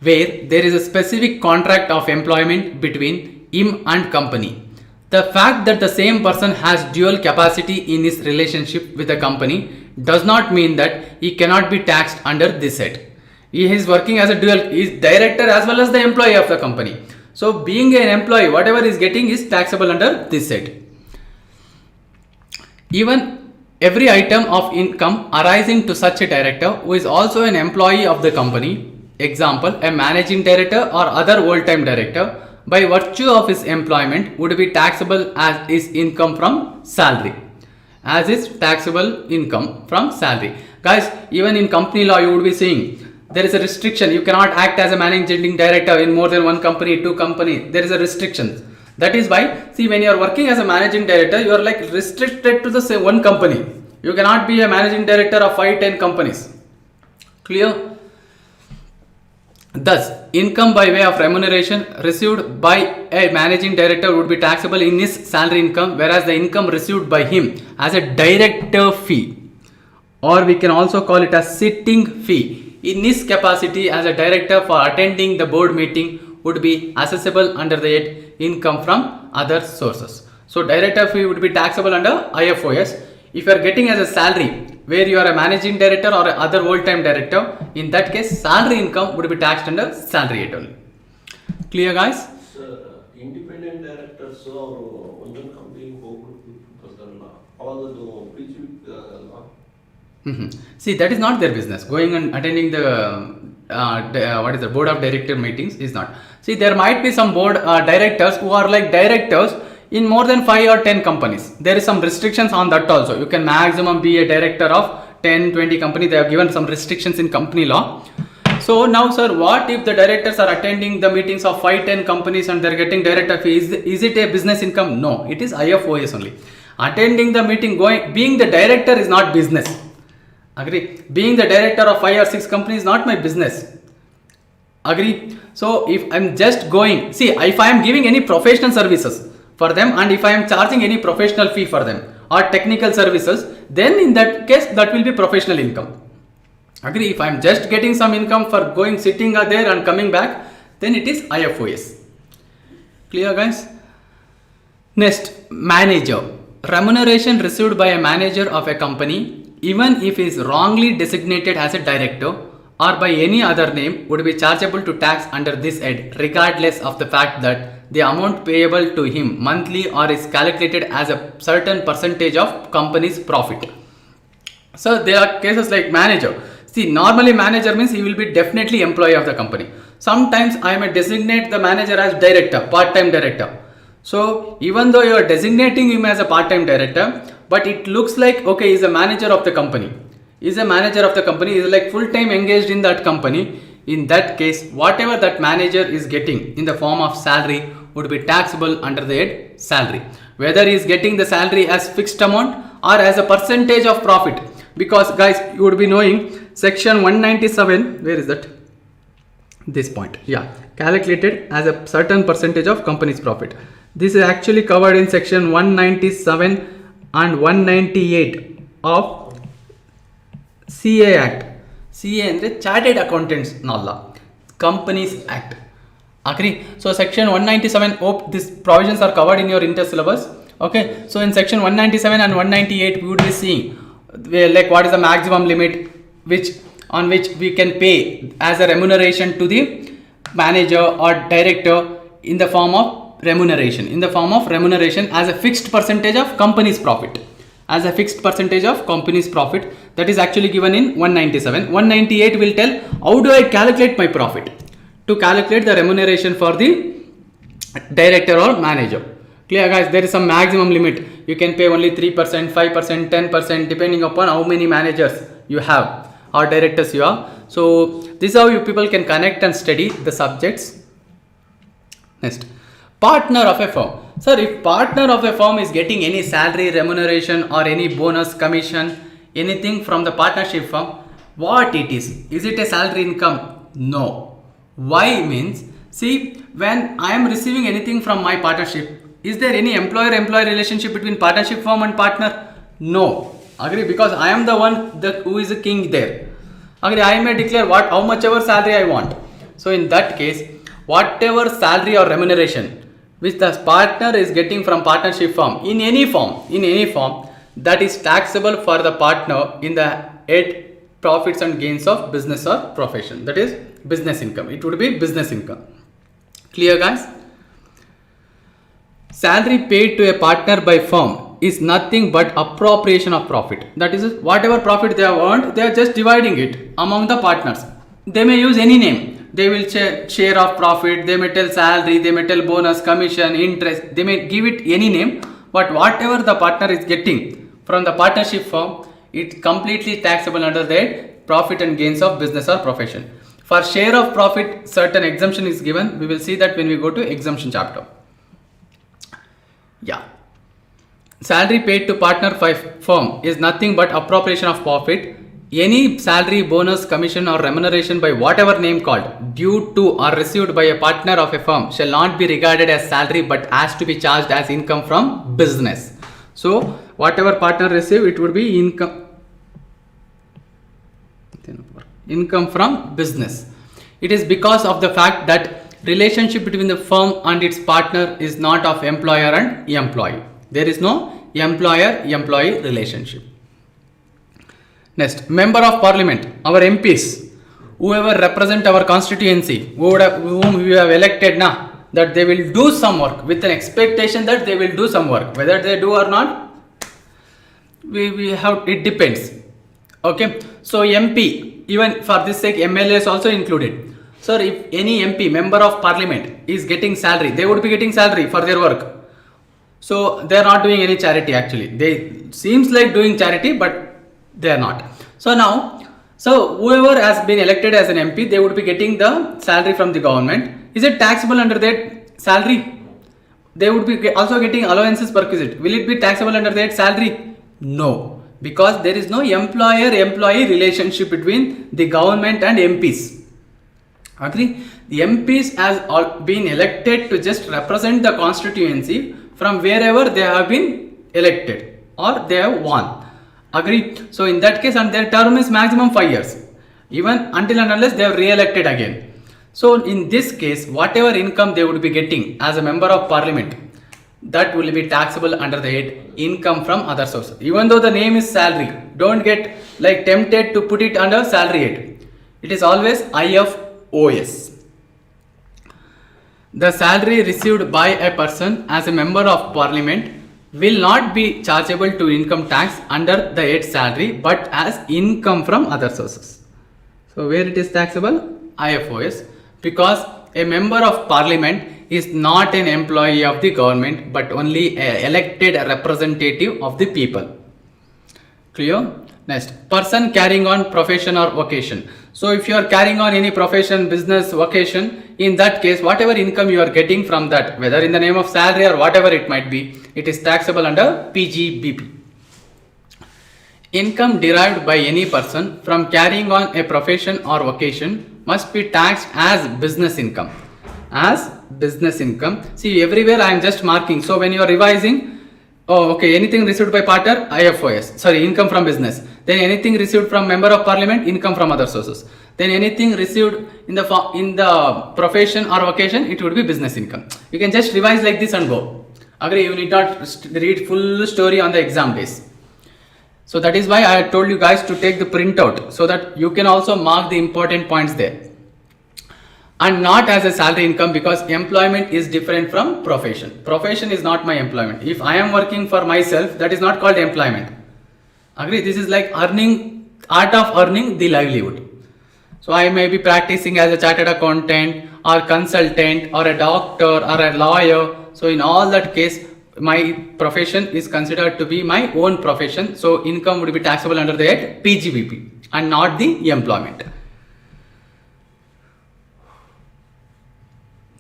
where there is a specific contract of employment between him and company. The fact that the same person has dual capacity in his relationship with the company does not mean that he cannot be taxed under this head. He is working as a dual, he is director as well as the employee of the company. So being an employee, whatever is getting is taxable under this head. Even every item of income arising to such a director who is also an employee of the company, example, a managing director or other whole-time director, by virtue of his employment would be taxable as his income from salary. As is taxable income from salary. Guys, even in company law you would be seeing there is a restriction. You cannot act as a managing director in more than one company, two company. There is a restriction. That is why, see, when you are working as a managing director, you are like restricted to the same one company. You cannot be a managing director of 5-10 companies. Clear? Thus, income by way of remuneration received by a managing director would be taxable in his salary income, whereas the income received by him as a director fee, or we can also call it a sitting fee, in his capacity as a director for attending the board meeting would be accessible under the head income from other sources. So director fee would be taxable under IFOS. If you are getting as a salary where you are a managing director or other whole-time director, in that case salary income would be taxed under salary head only. Clear, guys? Sir, independent directors or one company all See, that is not their business. Going and attending the board of director meetings is not. See, there might be some board directors who are like directors in more than 5 or 10 companies. There is some restrictions on that also. You can maximum be a director of 10-20 company. They have given some restrictions in company law. So now, sir, what if the directors are attending the meetings of 5-10 companies and they are getting director fee? Is it a business income? No, it is IFOS only. Attending the meeting, being the director is not business. Agree? Being the director of 5 or 6 companies is not my business. Agree? So if I'm just going, see, if I am giving any professional services for them and if I am charging any professional fee for them or technical services, then in that case that will be professional income. Agree? If I am just getting some income for going, sitting there and coming back, then it is IFOS. Clear, guys? Next, manager. Remuneration received by a manager of a company, even if he is wrongly designated as a director or by any other name, would be chargeable to tax under this head, regardless of the fact that the amount payable to him monthly or is calculated as a certain percentage of company's profit. So there are cases like manager. See, normally manager means he will be definitely employee of the company. Sometimes I may designate the manager as director, part-time director. So even though you are designating him as a part-time director, but it looks like, okay, he's a manager of the company. He's a manager of the company, he's like full-time engaged in that company. In that case, whatever that manager is getting in the form of salary would be taxable under the head salary. Whether he is getting the salary as fixed amount or as a percentage of profit. Because guys, you would be knowing section 197, where is that? This point, yeah, calculated as a certain percentage of company's profit. This is actually covered in section 197 and 198 of CA Act. CA and Chartered Accountants Nalla Companies Act. Agree? So section 197, hope these provisions are covered in your inter syllabus. Okay, so in section 197 and 198 we would be seeing like what is the maximum limit on which we can pay as a remuneration to the manager or director in the form of remuneration, as a fixed percentage of company's profit, that is actually given in 197. 198 will tell how do I calculate my profit to calculate the remuneration for the director or manager. Clear, guys? There is some maximum limit. You can pay only 3%, 5%, 10% depending upon how many managers you have or directors you are. So this is how you people can connect and study the subjects. Next, partner of a firm. Sir, if partner of a firm is getting any salary, remuneration or any bonus, commission, anything from the partnership firm, what it is? Is it a salary income? No. Why means, see, when I am receiving anything from my partnership, is there any employer-employee relationship between partnership firm and partner? No. Agree? Because I am the one who is the king there. Agree? I may declare how much ever salary I want. So in that case, whatever salary or remuneration which the partner is getting from partnership firm in any form, that is taxable for the partner in the head profits and gains of business or profession. That is business income. It would be business income. Clear, guys? salary paid to a partner by firm is nothing but appropriation of profit. That is, whatever profit they have earned, they are just dividing it among the partners. They may use any name. They will share of profit, they may tell salary, they may tell bonus, commission, interest, they may give it any name, but whatever the partner is getting from the partnership firm, it's completely taxable under the profit and gains of business or profession. For share of profit, certain exemption is given. We will see that when we go to exemption chapter. Yeah. Salary paid to partner firm is nothing but appropriation of profit. Any salary, bonus, commission or remuneration by whatever name called due to or received by a partner of a firm shall not be regarded as salary but has to be charged as income from business. So whatever partner receive, it would be income from business. It is because of the fact that relationship between the firm and its partner is not of employer and employee. There is no employer-employee relationship. Next, member of parliament, our MPs, whoever represent our constituency, whom we have elected now, that they will do some work with an expectation that they will do some work. Whether they do or not, we have, it depends. Okay, so MP, even for this sake, MLA is also included. So if any MP, member of parliament, is getting salary, they would be getting salary for their work. So they are not doing any charity actually. They seems like doing charity, but they are not. So now, so whoever has been elected as an MP, they would be getting the salary from the government. Is it taxable under that salary? They would be also getting allowances perquisite. Will it be taxable under that salary? No, because there is no employer-employee relationship between the government and MPs. Agree? The MPs has been elected to just represent the constituency from wherever they have been elected or they have won. Agree? So in that case, and their term is maximum 5 years, even until and unless they are re-elected again. So in this case, whatever income they would be getting as a member of parliament, that will be taxable under the head income from other sources. Even though the name is salary, don't get like tempted to put it under salary head. It is always IFOS. The salary received by a person as a member of parliament will not be chargeable to income tax under the head salary but as income from other sources. So where it is taxable? IFOS, because a member of parliament is not an employee of the government but only an elected representative of the people. Clear? Next, person carrying on profession or vocation. So if you are carrying on any profession, business, vocation, in that case, whatever income you are getting from that, whether in the name of salary or whatever it might be, it is taxable under PGBP. Income derived by any person from carrying on a profession or vocation must be taxed as business income. As business income. See, everywhere I am just marking. So when you are revising, oh, okay, anything received by partner, IFOS, sorry, income from business. Then anything received from member of parliament, income from other sources. Then anything received in the profession or vocation, it would be business income. You can just revise like this and go. Agree, you need not read full story on the exam days. So that is why I told you guys to take the printout so that you can also mark the important points there. And not as a salary income, because employment is different from profession. Profession is not my employment. If I am working for myself, that is not called employment. Agree? This is like earning, art of earning the livelihood. So I may be practicing as a chartered accountant or consultant or a doctor or a lawyer. So in all that case, my profession is considered to be my own profession. So income would be taxable under the PGBP and not the employment.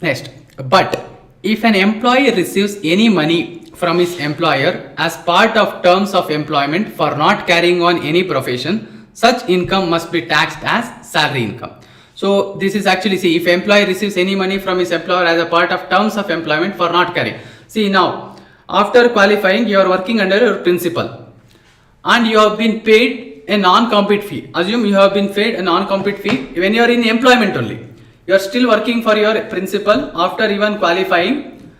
Next, but if an employee receives any money from his employer as part of terms of employment for not carrying on any profession, such income must be taxed as salary income. So this is actually, see, if employee receives any money from his employer as a part of terms of employment for not carrying. See now, after qualifying, you are working under your principal and you have been paid a non-compete fee. Assume you have been paid a non-compete fee when you are in employment only. You are still working for your principal after even qualifying.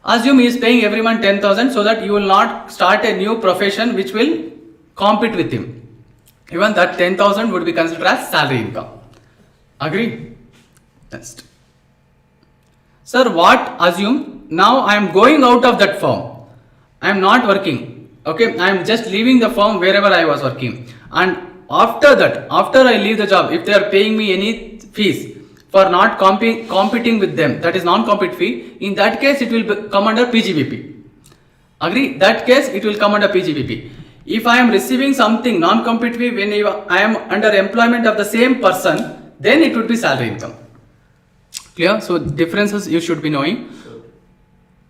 Assume he is paying every month 10,000 so that you will not start a new profession which will compete with him. Even that 10,000 would be considered as salary income. Agree? Next. Sir, what assume now I am going out of that firm. I am not working. Okay, I am just leaving the firm wherever I was working. And after that, after I leave the job, if they are paying me any fees for not competing with them, that is non-compete fee, in that case it will come under PGBP. Agree? That case it will come under PGBP. If I am receiving something non-compete fee when I am under employment of the same person, then it would be salary income. Clear? So differences you should be knowing.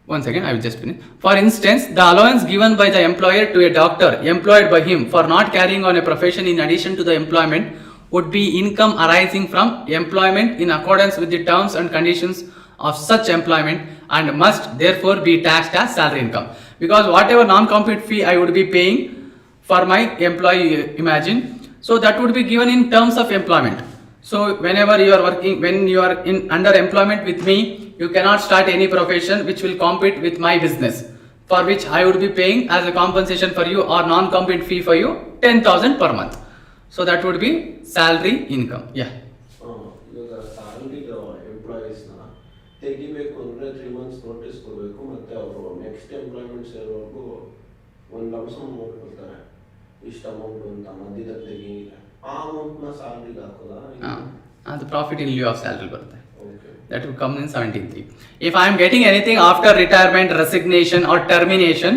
One second, I will just finish. For instance, the allowance given by the employer to a doctor employed by him for not carrying on a profession in addition to the employment would be income arising from employment in accordance with the terms and conditions of such employment and must therefore be taxed as salary income. Because whatever non-compete fee I would be paying for my employee, imagine, so that would be given in terms of employment. So whenever you are working, when you are in under employment with me, you cannot start any profession which will compete with my business, for which I would be paying as a compensation for you or non-compete fee for you 10,000 per month. So that would be salary income. Yeah. ಇವಾಗ salary ಎಂಪ್ಲಾಯೀಸ್ನ ತೆಗಿಬೇಕು ಅಂದರೆ 3 months notice ಕೊಡಬೇಕು, ಮತ್ತು ಅವರು next employment ಸೇರೋವರೆಗೂ ಒಂದು lump sum note ಕೊಡ್ತಾರೆ, ಇಷ್ಟು amount ಅಂತ ಮಧ್ಯದಲ್ಲಿ ತೆಗಿ, ಆ ಅಮೌಂಟ್ನ ಸ್ಯಾಲರಿಗೆ ಹಾಕೋದಾ? The profit in lieu of salary ಬರುತ್ತೆ. That will come in 17.3. If I am getting anything after retirement, resignation or termination,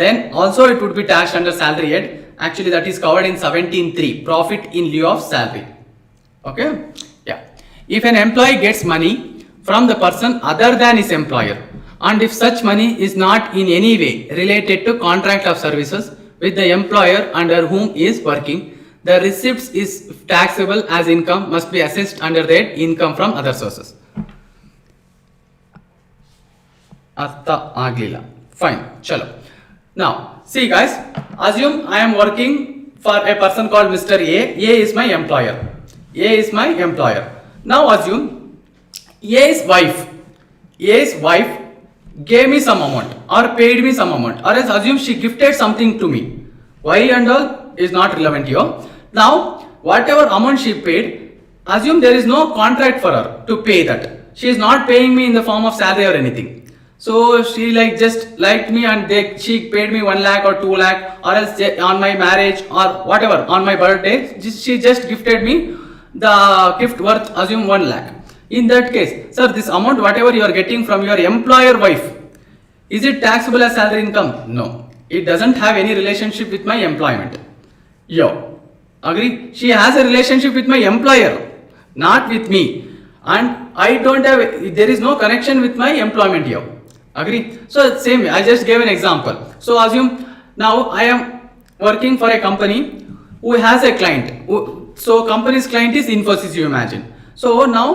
then also it would be taxed under salary head. Actually that is covered in 17.3, profit in lieu of salary. Okay? Yeah. If an employee gets money from the person other than his employer, and if such money is not in any way related to contract of services with the employer under whom he is working, the receipts is taxable as income, must be assessed under the head income from other sources. ಅರ್ಥ ಆಗಲಿಲ್ಲ. Fine, ಚಲೋ. Now, see guys, assume I am working for a person called Mr. A. A is my employer. A is my employer. Now assume A's wife gave me some amount or paid me some amount, or else assume she gifted something to me. Why and all is not relevant here. Now, whatever amount she paid, assume there is no contract for her to pay that. She is not paying me in the form of salary or anything. So she just liked me and she paid me 1 lakh or 2 lakh, or else on my marriage or whatever, on my birthday, she just gifted me the gift worth, assume 1 lakh. In that case, sir, this amount whatever you are getting from your employer wife, is it taxable as salary income? No, it doesn't have any relationship with my employment. Yo, agree? She has a relationship with my employer, not with me, and I don't have, there is no connection with my employment here. Agree? So same way, I just gave an example. So assume now I am working for a company who has a client. So company's client is Infosys, you imagine. So now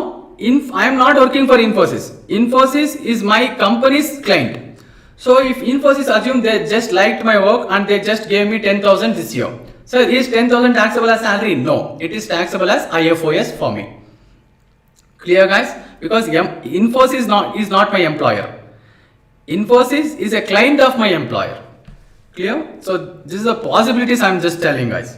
I am not working for Infosys. Infosys is my company's client. So if Infosys assume they just liked my work and they just gave me 10,000 this year. So is 10,000 taxable as salary? No, it is taxable as IFOS for me. Clear guys? Because Infosys is not my employer. Infosys is a client of my employer. Clear? So this is the possibilities I am just telling guys.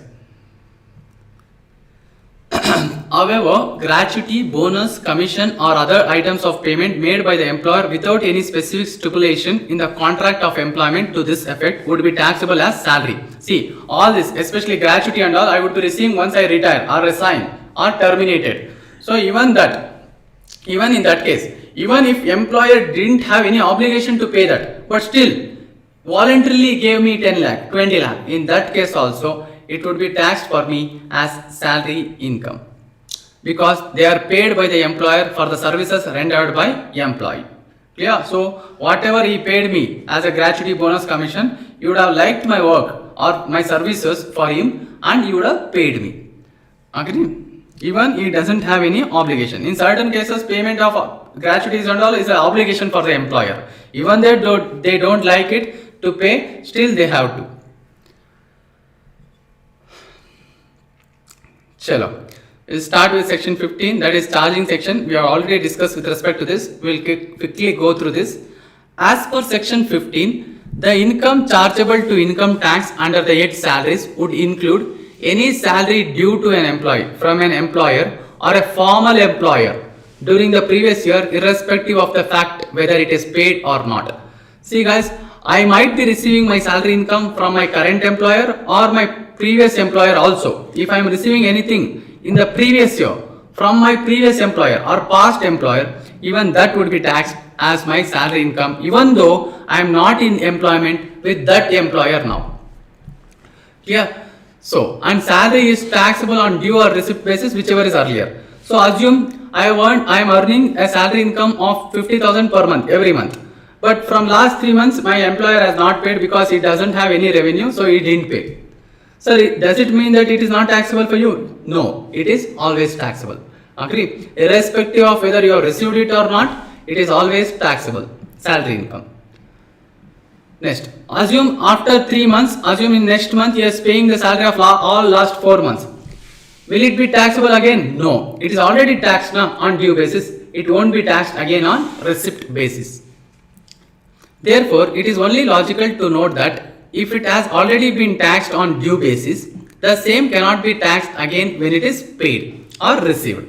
However, gratuity, bonus, commission or other items of payment made by the employer without any specific stipulation in the contract of employment to this effect would be taxable as salary. See, all this, especially gratuity and all, I would be receiving once I retire or resign or terminated. So even in that case, even if employer didn't have any obligation to pay that, but still voluntarily gave me 10 lakh, 20 lakh, in that case also it would be taxed for me as salary income, because they are paid by the employer for the services rendered by employee. Clear? So whatever he paid me as a gratuity, bonus, commission, you would have liked my work or my services for him and you would have paid me. Agree? Even he doesn't have any obligation. In certain cases, payment of gratuities and all is an obligation for the employer. Even they don't like it to pay, still they have to. Chalo. We'll start with section 15, that is charging section. We have already discussed with respect to this. We'll quickly go through this. As per section 15, the income chargeable to income tax under the head salaries would include any salary due to an employee from an employer or a formal employer during the previous year, irrespective of the fact whether it is paid or not. See guys, I might be receiving my salary income from my current employer or my previous employer also. If I am receiving anything in the previous year from my previous employer or past employer, even that would be taxed as my salary income, even though I am not in employment with that employer now. Clear? So, and salary is taxable on due or receipt basis, whichever is earlier. So, assume I am earning a salary income of 50,000 per month, every month. But from last 3 months, my employer has not paid because he doesn't have any revenue, so he didn't pay. So, does it mean that it is not taxable for you? No, it is always taxable. Agree? Irrespective of whether you have received it or not, it is always taxable, salary income. Next, assume after 3 months, assume in next month he is paying the salary of all last 4 months. Will it be taxable again? No, it is already taxed now on due basis. It won't be taxed again on receipt basis. Therefore, it is only logical to note that if it has already been taxed on due basis, the same cannot be taxed again when it is paid or received.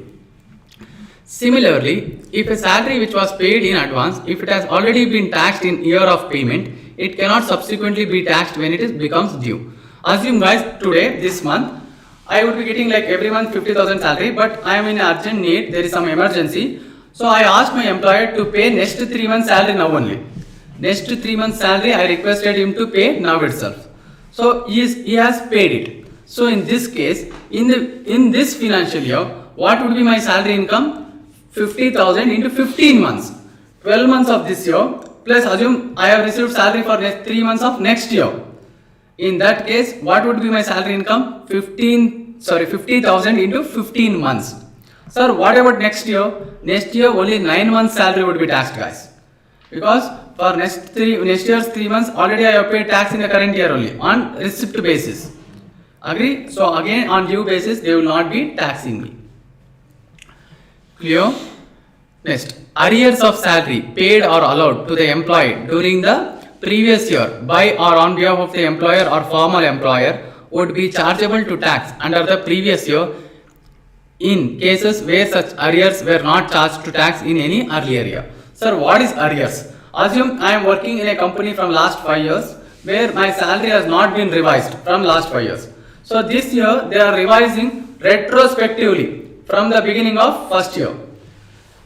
Similarly, if a salary which was paid in advance, if it has already been taxed in year of payment, it cannot subsequently be taxed when it becomes due. Assume guys, today, this month, I would be getting like every month 50,000 salary, but I am in urgent need, there is some emergency. So I asked my employer to pay next 3 months salary now only. Next 3 months salary I requested him to pay now itself. So he has paid it. So in this case, in this financial year, what would be my salary income? 50,000 into 15 months. 12 months of this year, plus assume I have received salary for next 3 months of next year. In that case, what would be my salary income? 50,000 into 15 months. Sir, what about next year? Next year only 9 months salary would be taxed, guys. Because for next year's 3 months, already I have paid tax in the current year only on receipt basis. Agree? So again on due basis, they will not be taxing me. Clear? Next, arrears of salary paid or allowed to the employee during the previous year by or on behalf of the employer or former employer would be chargeable to tax under the previous year in cases where such arrears were not charged to tax in any earlier year. Sir, what is arrears? Assume I am working in a company from last 5 years where my salary has not been revised from last 5 years. So this year they are revising retrospectively from the beginning of first year.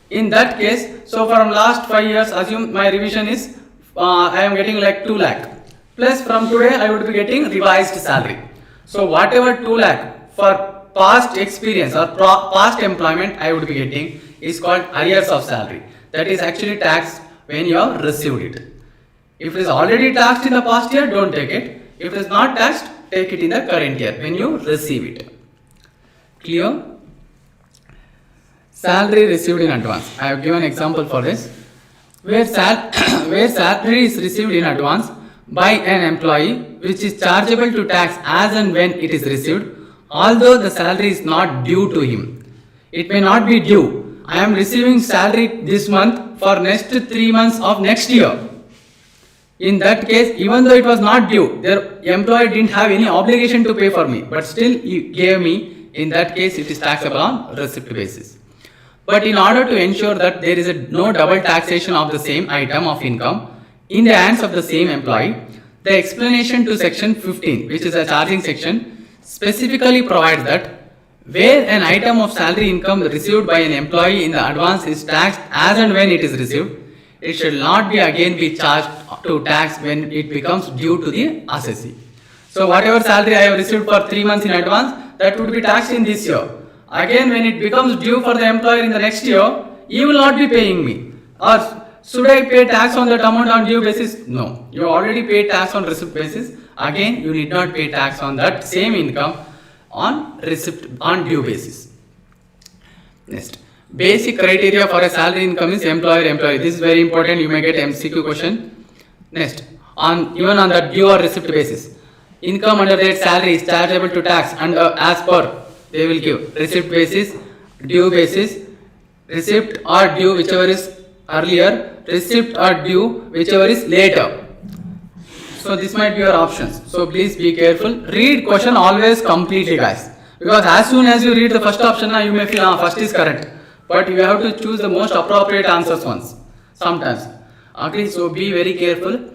In that case, so from last 5 years, assume my revision is I am getting like 2 lakh. Plus from today I would be getting revised salary. So whatever 2 lakh for past experience or past employment I would be getting is called arrears of salary. That is actually taxed when you have received it. If it is already taxed in the past year, don't take it. If it is not taxed, take it in the current year when you receive it. Clear? Salary received in advance. I have given example for this. Where salary is received in advance by an employee which is chargeable to tax as and when it is received, although the salary is not due to him. It may not be due. I am receiving salary this month for next 3 months of next year. In that case, even though it was not due, the employer didn't have any obligation to pay for me, but still he gave me. In that case, it is taxable on receipt basis. But in order to ensure that there is no double taxation of the same item of income in the hands of the same employee, the explanation to section 15, which is a charging section, specifically provides that where an item of salary income received by an employee in the advance is taxed as and when it is received, it should not be again be charged to tax when it becomes due to the assessee. So whatever salary I have received for 3 months in advance, that would be taxed in this year. Again, when it becomes due for the employer in the next year, he will not be paying me. Or should I pay tax on that amount on due basis? No. You already paid tax on receipt basis. Again, you need not pay tax on that same income on due basis. Next, basic criteria for a salary income is employer-employee. This is very important. You may get MCQ question. Next, even on the due or receipt basis, income under that salary is chargeable to tax and as per they will give receipt basis, due basis, receipt or due whichever is earlier, receipt or due whichever is later. So this might be your options. So please be careful. Read question always completely, guys. Because as soon as you read the first option, you may feel first is correct. but you have to choose the most appropriate answers once. Sometimes. Agree? So be very careful.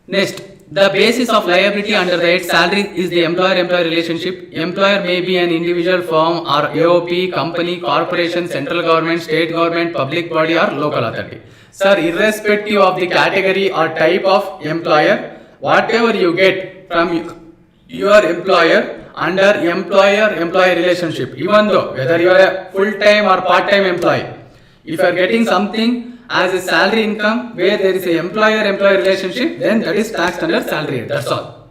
Next, the basis of liability under the head salary is the employer-employee relationship. Employer may be an individual firm or AOP, company, corporation, central government, state government, public body or local authority. Sir, irrespective of the category or type of employer, whatever you get from your employer under employer-employee relationship, even though whether you are a full-time or part-time employee, if you are getting something as a salary income where there is a employer-employee relationship, then that is taxed under salary. That's all.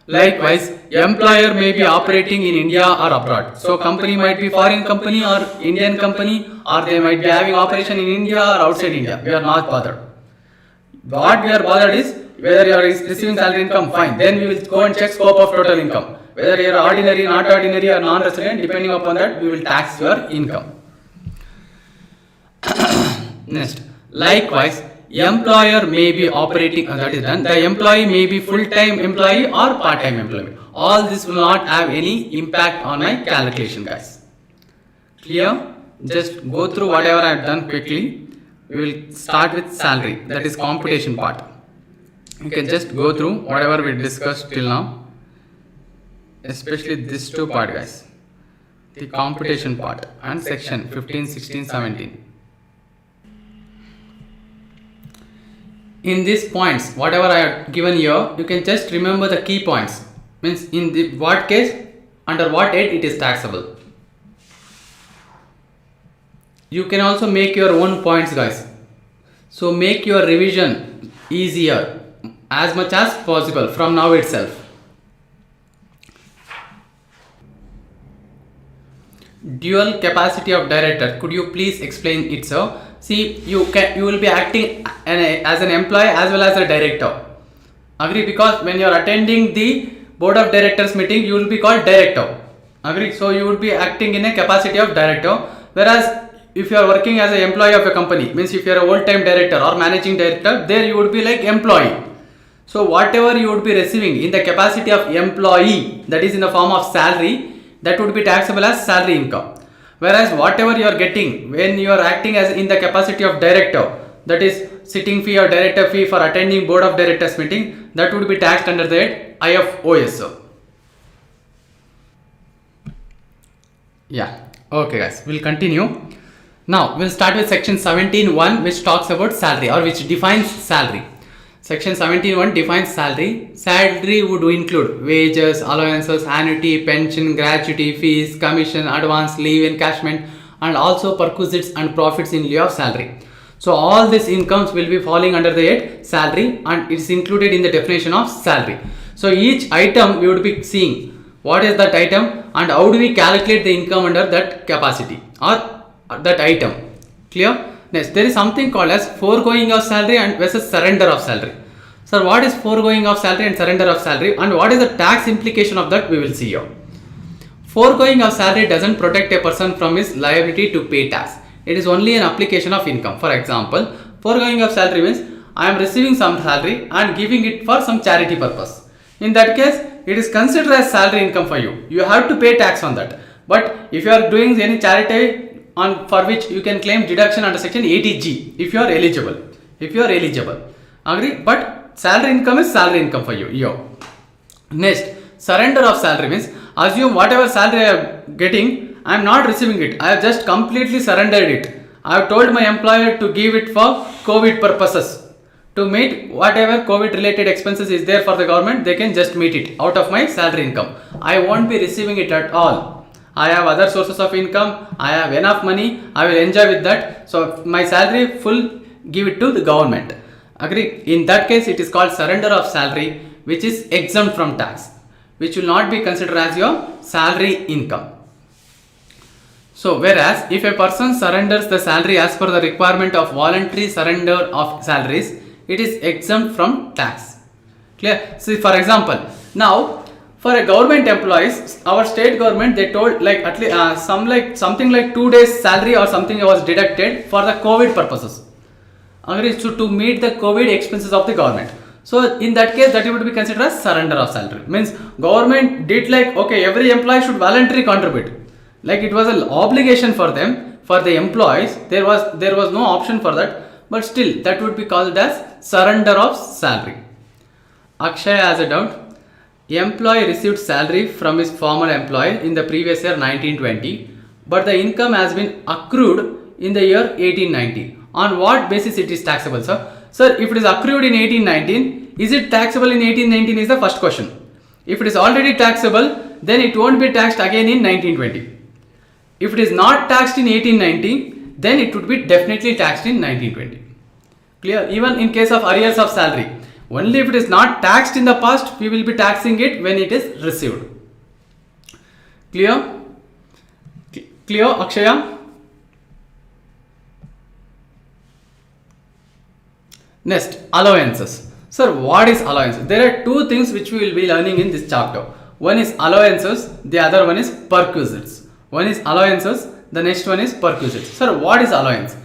Likewise, employer may be operating in India or abroad. So company might be foreign company or Indian company, or they might be having operation in India or outside India. We are not bothered. What we are bothered is whether you are receiving salary income, fine. Then we will go and check scope of total income. Whether you are ordinary, not ordinary or non-resident, depending upon that, we will tax your income. Next, likewise, employer may be operating, that is done. The employee may be full-time employee or part-time employee. All this will not have any impact on my calculation, guys. Clear? Just go through whatever I have done quickly. We will start with salary, that is computation part. You can just go through whatever we discussed till now, especially this two part, guys. The computation part and section 15, 16, 17. In these points, whatever I have given here, you can just remember the key points. Means in the what case, under what head it is taxable. You can also make your own points, guys. So make your revision easier as much as possible from now itself. Dual capacity of director. Could you please explain it, sir? See, you will be acting as an employee as well as a director. Agree? Because when you are attending the board of directors meeting, you will be called director. Agree? So you would be acting in a capacity of director. Whereas if you are working as an employee of a company, means if you are a whole-time director or managing director, there you would be like employee. So whatever you would be receiving in the capacity of employee, that is in the form of salary, that would be taxable as salary income. Whereas whatever you are getting when you are acting as in the capacity of director, that is sitting fee or director fee for attending board of directors meeting, that would be taxed under the head IFOS. Yeah. Okay, guys. We'll continue. Now we'll start with section 17.1, which talks about salary or which defines salary. Section 17.1 defines salary. Salary would include wages, allowances, annuity, pension, gratuity, fees, commission, advance, leave encashment, and also perquisites and profits in lieu of salary. So all these incomes will be falling under the head salary, and it is included in the definition of salary. So each item we would be seeing what is that item and how do we calculate the income under that capacity or that item. Clear? Next, there is something called as foregoing of salary and versus surrender of salary. Sir, what is foregoing of salary and surrender of salary, and what is the tax implication of that, we will see here. Foregoing of salary doesn't protect a person from his liability to pay tax. It is only an application of income. For example, foregoing of salary means I am receiving some salary and giving it for some charity purpose. In that case, it is considered as salary income for you. You have to pay tax on that. But if you are doing any charity on for which you can claim deduction under section 80G if you are eligible. Agree? But salary income is salary income for you. Next, surrender of salary means assume whatever salary I am getting, I am not receiving it. I have just completely surrendered it. I have told my employer to give it for COVID purposes. To meet whatever COVID related expenses is there for the government, they can just meet it out of my salary income. I won't be receiving it at all. I have other sources of income, I have enough money, I will enjoy with that. So my salary full, give it to the government. Agree? In that case, it is called surrender of salary, which is exempt from tax, which will not be considered as your salary income. So whereas if a person surrenders the salary as per the requirement of voluntary surrender of salaries, it is exempt from tax. Clear? See, for example, now for a government employees, our state government, they told like at least something like 2 days salary or something was deducted for the COVID purposes. Agree? So to meet the COVID expenses of the government. So in that case, that would be considered as surrender of salary. Means government did like, okay, every employee should voluntarily contribute. Like it was an obligation for them, for the employees. There was no option for that, but still that would be called as surrender of salary. Akshay has a doubt. Employee received salary from his former employer in the previous year 1920, but the income has been accrued in the year 1890. On what basis it is taxable, sir? Sir, if it is accrued in 1819, is it taxable in 1819 is the first question. If it is already taxable, then it won't be taxed again in 1920. If it is not taxed in 1890, then it would be definitely taxed in 1920. Clear? Even in case of arrears of salary, only if it is not taxed in the past, we will be taxing it when it is received. Clear? Clear, Akshaya? Next, allowances. Sir, what is allowance? There are two things which we will be learning in this chapter. One is allowances, the other one is perquisites. One is allowances, the next one is perquisites. Sir, what is allowance?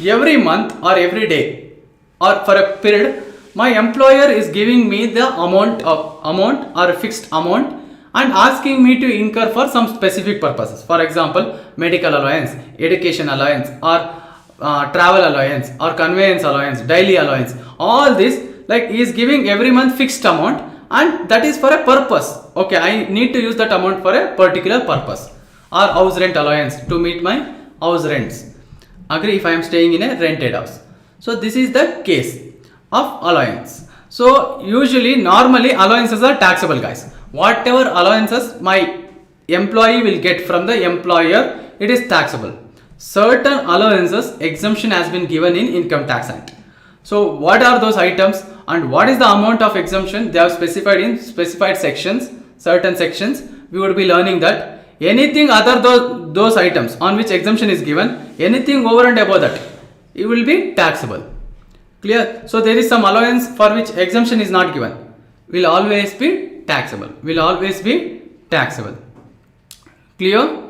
Every month or every day or for a period, my employer is giving me the amount or a fixed amount and asking me to incur for some specific purposes. For example, medical allowance, education allowance, or travel allowance, or conveyance allowance, daily allowance. All this, like, he is giving every month fixed amount, and that is for a purpose. Okay, I need to use that amount for a particular purpose. Or house rent allowance to meet my house rents. Agree, if I am staying in a rented house. So this is the case of allowance. So usually, normally allowances are taxable, guys. Whatever allowances my employee will get from the employer, it is taxable. Certain allowances exemption has been given in Income Tax Act. So what are those items and what is the amount of exemption? They have specified in specified sections, certain sections. We would be learning that anything other than those items on which exemption is given, anything over and above that, it will be taxable. Clear? So there is some allowance for which exemption is not given, will always be taxable. Will always be taxable. Clear?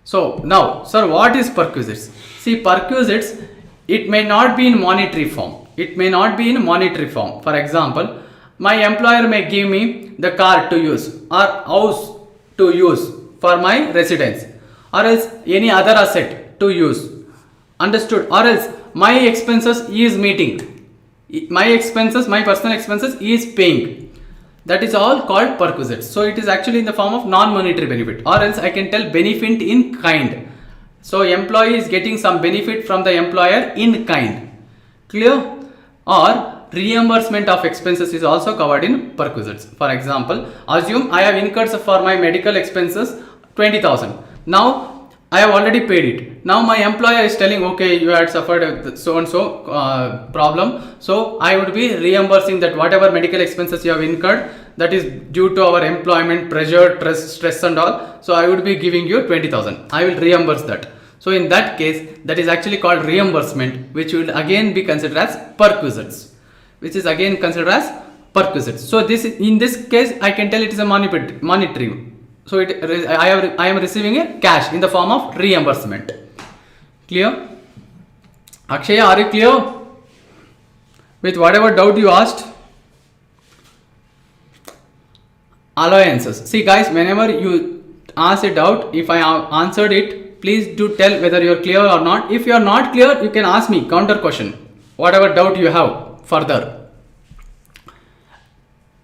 So now, sir, what is perquisites? See, perquisites, it may not be in monetary form. It may not be in monetary form. For example, my employer may give me the car to use or house to use for my residence, or else any other asset to use. Understood? Or else my expenses he is meeting. My expenses, my personal expenses he is paying. That is all called perquisites. So it is actually in the form of non-monetary benefit, or else I can tell benefit in kind. So employee is getting some benefit from the employer in kind. Clear? Or reimbursement of expenses is also covered in perquisites. For example, assume I have incurred for my medical expenses 20,000. Now I have already paid it. Now my employer is telling, okay, you had suffered so and so problem, so I would be reimbursing that whatever medical expenses you have incurred, that is due to our employment pressure, stress and all. So I would be giving you 20,000. I will reimburse that. So in that case, that is actually called reimbursement, which will again be considered as perquisites. Which is again considered as perquisites. So this, in this case, I can tell it is a monetary. So I am receiving a cash in the form of reimbursement. Clear? Akshaya, are you clear with whatever doubt you asked? Allowances. See guys, whenever you ask a doubt, if I have answered it, please do tell whether you are clear or not. If you are not clear, you can ask me counter question, whatever doubt you have further.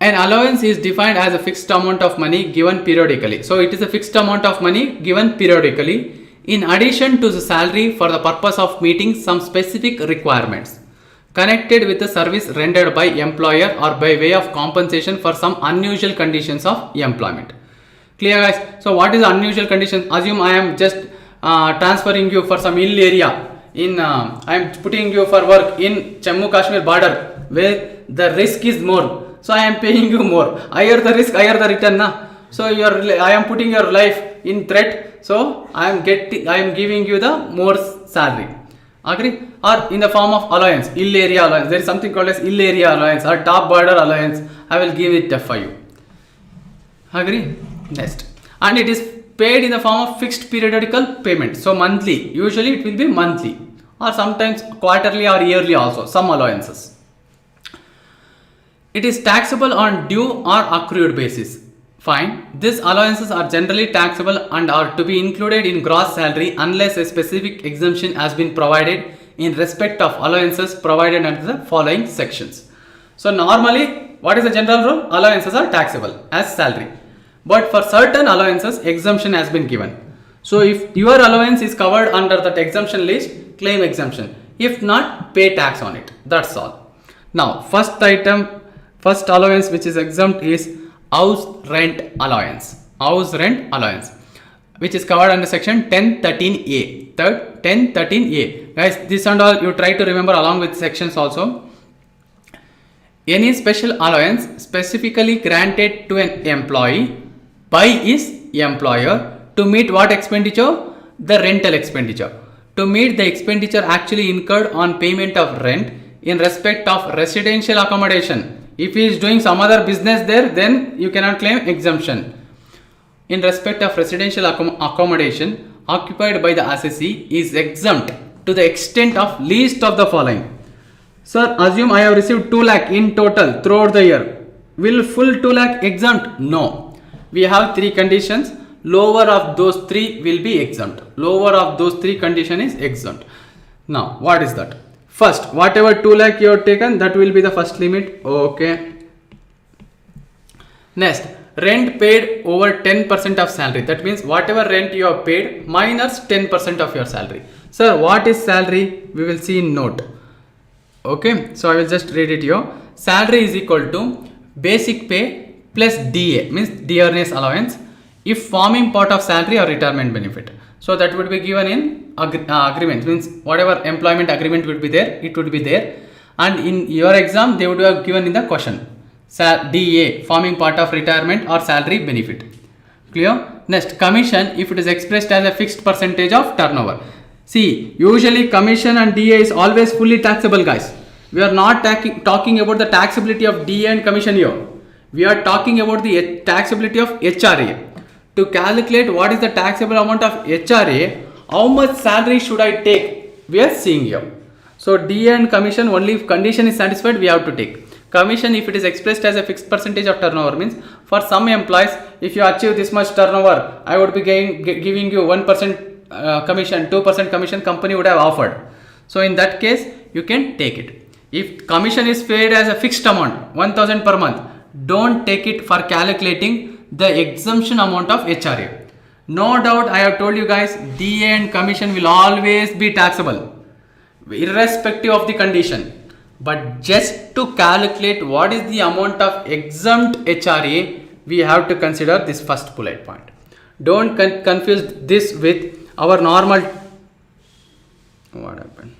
An allowance is defined as a fixed amount of money given periodically. So it is a fixed amount of money given periodically in addition to the salary for the purpose of meeting some specific requirements connected with the service rendered by employer or by way of compensation for some unusual conditions of employment. Clear guys? So what is unusual conditions? Assume I am just transferring you for some hill area in I am putting you for work in Jammu Kashmir border where the risk is more. So I am paying you more. Higher the risk, higher the return. So I am putting your life in threat. So I am giving you the more salary. Agree? Or in the form of allowance, hill area allowance. There is something called as hill area allowance or top border allowance. I will give it for you. Agree? Next. And it is paid in the form of fixed periodical payment. So monthly. Usually it will be monthly. Or sometimes quarterly or yearly also. Some allowances. It is taxable on due or accrued basis. Fine. These allowances are generally taxable and are to be included in gross salary unless a specific exemption has been provided in respect of allowances provided under the following sections. So normally, what is the general rule? Allowances are taxable as salary. But for certain allowances, exemption has been given. So if your allowance is covered under that exemption list, claim exemption. If not, pay tax on it. That's all. Now, first allowance which is exempt is house rent allowance. House rent allowance, which is covered under section 1013A. 1013A. Guys, this and all you try to remember along with sections also. Any special allowance specifically granted to an employee by his employer to meet what expenditure? The rental expenditure. To meet the expenditure actually incurred on payment of rent in respect of residential accommodation. If he is doing some other business there, then you cannot claim exemption. In respect of residential accommodation occupied by the assessee is exempt to the extent of least of the following. Sir, assume I have received 2 lakh in total throughout the year. Will full 2 lakh exempt? No. We have 3 conditions. Lower of those 3 will be exempt. Lower of those 3 condition is exempt. Now, what is that? First, whatever 2 lakh you have taken, that will be the first limit. Okay. Next, rent paid over 10% of salary. That means whatever rent you have paid minus 10% of your salary. Sir, what is salary? We will see in note. Okay, so I will just read it here. Salary is equal to basic pay plus DA, means dearness allowance, if forming part of salary or retirement benefit. So that would be given in agreement, means whatever employment agreement would be there, it would be there. And in your exam, they would have given in the question, DA, forming part of retirement or salary benefit. Clear? Next, commission, if it is expressed as a fixed percentage of turnover. See, usually commission and DA is always fully taxable, guys. We are not talking about the taxability of DA and commission here. We are talking about the taxability of HRA. To calculate what is the taxable amount of HRA, how much salary should I take? We are seeing here. So DA and commission, only if condition is satisfied, we have to take. Commission, if it is expressed as a fixed percentage of turnover, means for some employees, if you achieve this much turnover, I would be giving you 1% commission, 2% commission company would have offered. So in that case, you can take it. If commission is paid as a fixed amount, 1000 per month, don't take it for calculating the exemption amount of HRA. No doubt, I have told you guys, DA and commission will always be taxable, irrespective of the condition. But just to calculate what is the amount of exempt HRA, we have to consider this first bullet point. Don't confuse this with our normal. What happened?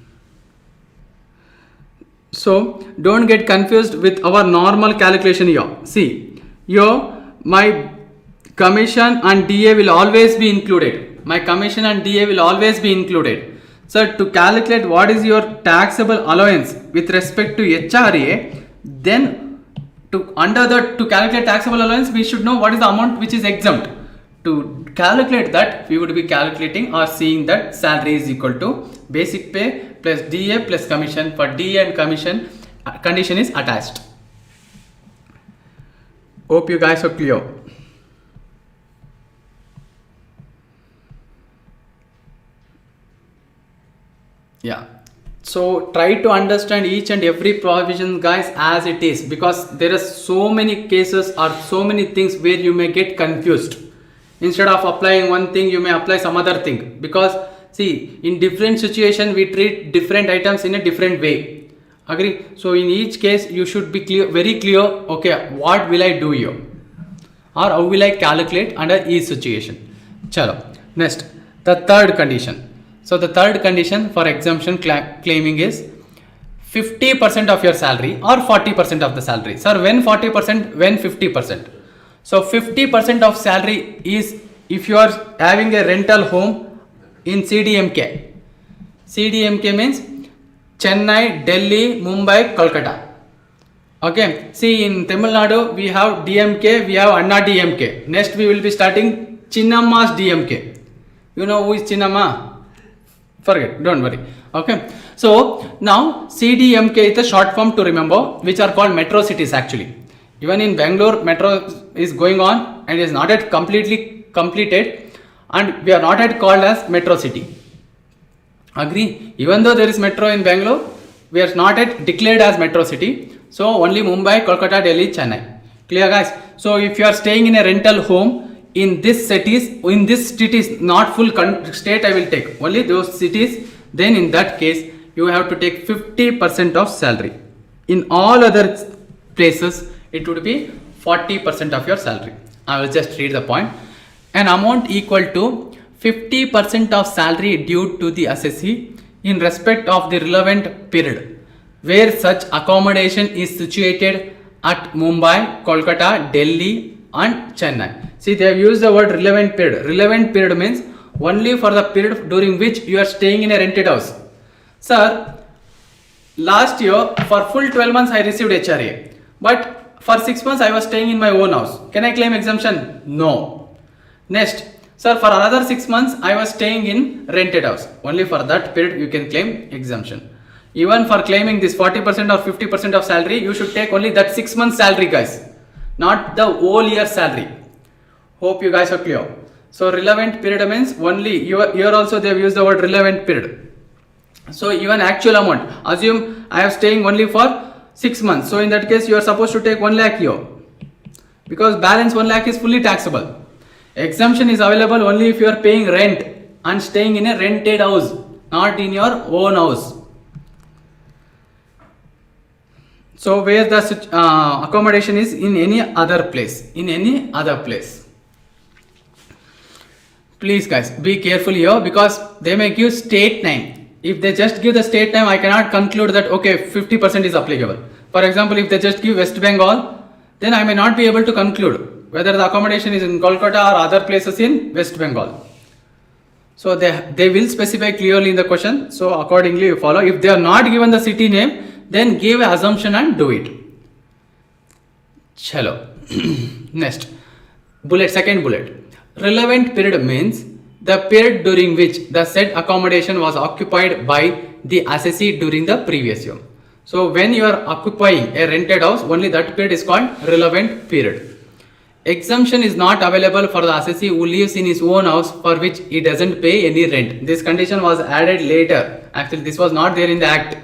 So don't get confused with our normal calculation here. See, here my commission and DA will always be included. My commission and DA will always be included. So to calculate what is your taxable allowance with respect to HRA, then to calculate taxable allowance, we should know what is the amount which is exempt. To calculate that, we would be calculating or seeing that salary is equal to basic pay plus DA plus commission. For DA and commission, condition is attached. Hope you guys are clear. Yeah. So try to understand each and every provision, guys, as it is, because there are so many cases or so many things where you may get confused. Instead of applying one thing, you may apply some other thing, because see, in different situation we treat different items in a different way. Agree? So in each case you should be clear, very clear. Okay, what will I do here, or how will I calculate under each situation? Chalo. Next, the third condition. So the third condition for exemption claiming is 50% of your salary or 40% of the salary. Sir, when 40%, when 50%? So 50% of salary is if you are having a rental home in CDMK. CDMK means Chennai, Delhi, Mumbai, Kolkata. Okay. See, in Tamil Nadu we have DMK, we have Anna DMK. Next we will be starting Chinnamma's DMK. You know who is Chinnamma? Forget, don't worry. Okay. So now CDMK is the short form to remember, which are called metro cities actually. Even in Bangalore, metro is going on and is not yet completely completed, and we are not yet called as metro city. Agree? Even though there is metro in Bangalore, we are not yet declared as metro city. So only Mumbai, Kolkata, Delhi, Chennai. Clear, guys? So if you are staying in a rental home in this cities, not full state, I will take only those cities. Then in that case, you have to take 50% of salary. In all other places, it would be 40% of your salary. I will just read the point. An amount equal to 50% of salary due to the assessee in respect of the relevant period where such accommodation is situated at Mumbai, Kolkata, Delhi and Chennai. See, they have used the word relevant period. Relevant period means only for the period during which you are staying in a rented house. Sir, last year for full 12 months I received HRA, but for 6 months I was staying in my own house. Can I claim exemption? No. Next, sir, for another 6 months I was staying in rented house. Only for that period you can claim exemption. Even for claiming this 40% or 50% of salary, you should take only that 6 months salary, guys, not the whole year salary. Hope you guys are clear. So relevant period means only here also they have used the word relevant period. So even actual amount, assume I am staying only for 6 months. So in that case you are supposed to take 1 lakh here, because balance 1 lakh is fully taxable. Exemption is available only if you are paying rent and staying in a rented house, not in your own house. So where the accommodation is in any other place, Please guys, be careful here, because they may give state name. If they just give the state name, I cannot conclude that okay, 50% is applicable. For example, if they just give West Bengal, then I may not be able to conclude whether the accommodation is in Kolkata or other places in West Bengal. So they will specify clearly in the question. So accordingly you follow. If they are not given the city name, then give an assumption and do it. Chalo. Next, second bullet. Relevant period means the period during which the said accommodation was occupied by the assessee during the previous year. So when you are occupying a rented house, only that period is called relevant period. Exemption is not available for the assessee who lives in his own house for which he doesn't pay any rent. This condition was added later. Actually, this was not there in the act,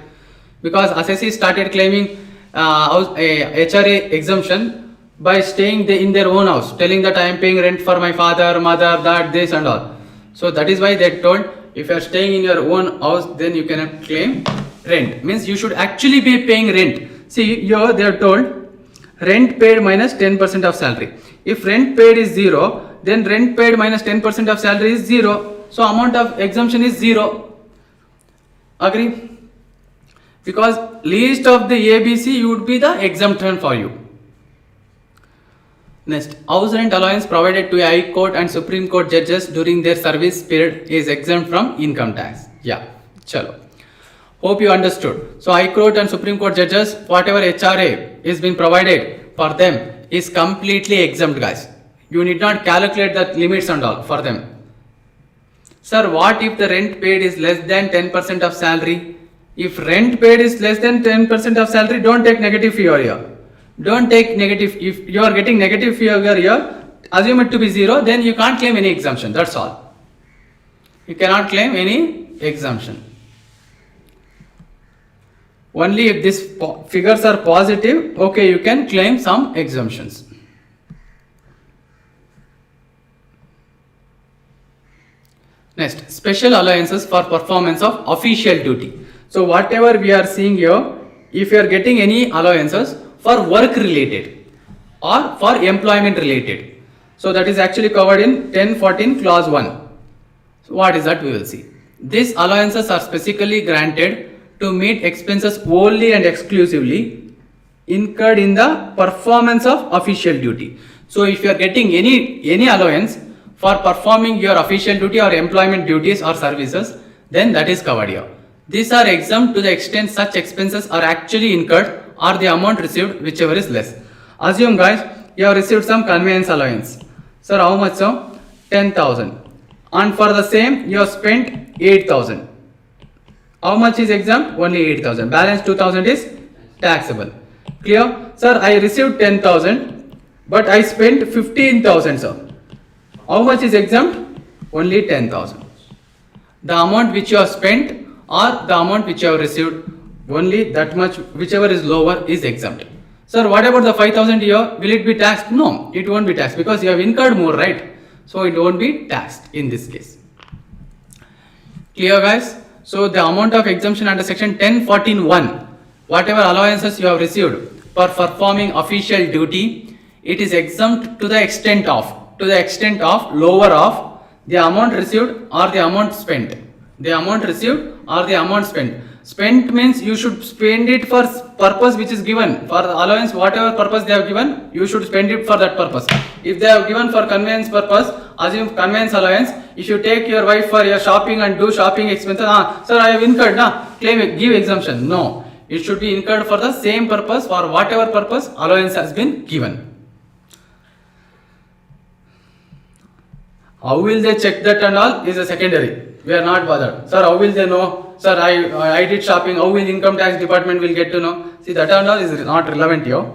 because assessee started claiming HRA exemption by staying in their own house, telling that I am paying rent for my father, mother, that, this and all. So that is why they told, if you are staying in your own house, then you cannot claim rent. Means you should actually be paying rent. See, here they are told rent paid minus 10% of salary. If rent paid is 0, then rent paid minus 10% of salary is 0. So amount of exemption is 0. Agree? Because least of the ABC would be the exemption for you. Next, house rent allowance provided to High Court and Supreme Court judges during their service period is exempt from income tax. Yeah, chalo. Hope you understood. So High Court and Supreme Court judges, whatever HRA is being provided for them is completely exempt, guys. You need not calculate the limits and all for them. Sir, what if the rent paid is less than 10% of salary? If rent paid is less than 10% of salary, don't take negative figure here. Don't take negative. If you are getting negative figure here, assume it to be 0, then you can't claim any exemption. That's all. You cannot claim any exemption. Only if these figures are positive, okay, you can claim some exemptions. Next, special allowances for performance of official duty. So whatever we are seeing here, if you are getting any allowances for work related or for employment related, so that is actually covered in 1014 clause 1. So what is that, we will see. These allowances are specifically granted to meet expenses wholly and exclusively incurred in the performance of official duty. So if you are getting any allowance for performing your official duty or employment duties or services, then that is covered here. These are exempt to the extent such expenses are actually incurred or the amount received, whichever is less. Assume guys, you have received some conveyance allowance. Sir, how much so? 10,000. And for the same, you have spent 8,000. How much is exempt? Only 8,000. Balance 2,000 is taxable. Clear? sir, I received 10,000, but I spent 15,000, sir. How much is exempt? Only 10,000. The amount which you have spent or the amount which you have received, only that much, whichever is lower, is exempt. Sir, what about the 5,000 here? Will it be taxed? No, it won't be taxed because you have incurred more, right? So it won't be taxed in this case. Clear, guys? So the amount of exemption under section 1014(1), whatever allowances you have received for performing official duty, it is exempt to the extent of lower of the amount received or the amount spent. The amount received or the amount spent. Spent means you should spend it for purpose which is given. For allowance, whatever purpose they have given, you should spend it for that purpose. If they have given for conveyance purpose, assume conveyance allowance, if you take your wife for your shopping and do shopping expenses, sir, I have incurred, claim it, give exemption. No, it should be incurred for the same purpose, for whatever purpose allowance has been given. How will they check that and all is a secondary. We are not bothered. Sir, how will they know? Sir, I did shopping. How will income tax department will get to know? See, that and all is not relevant here.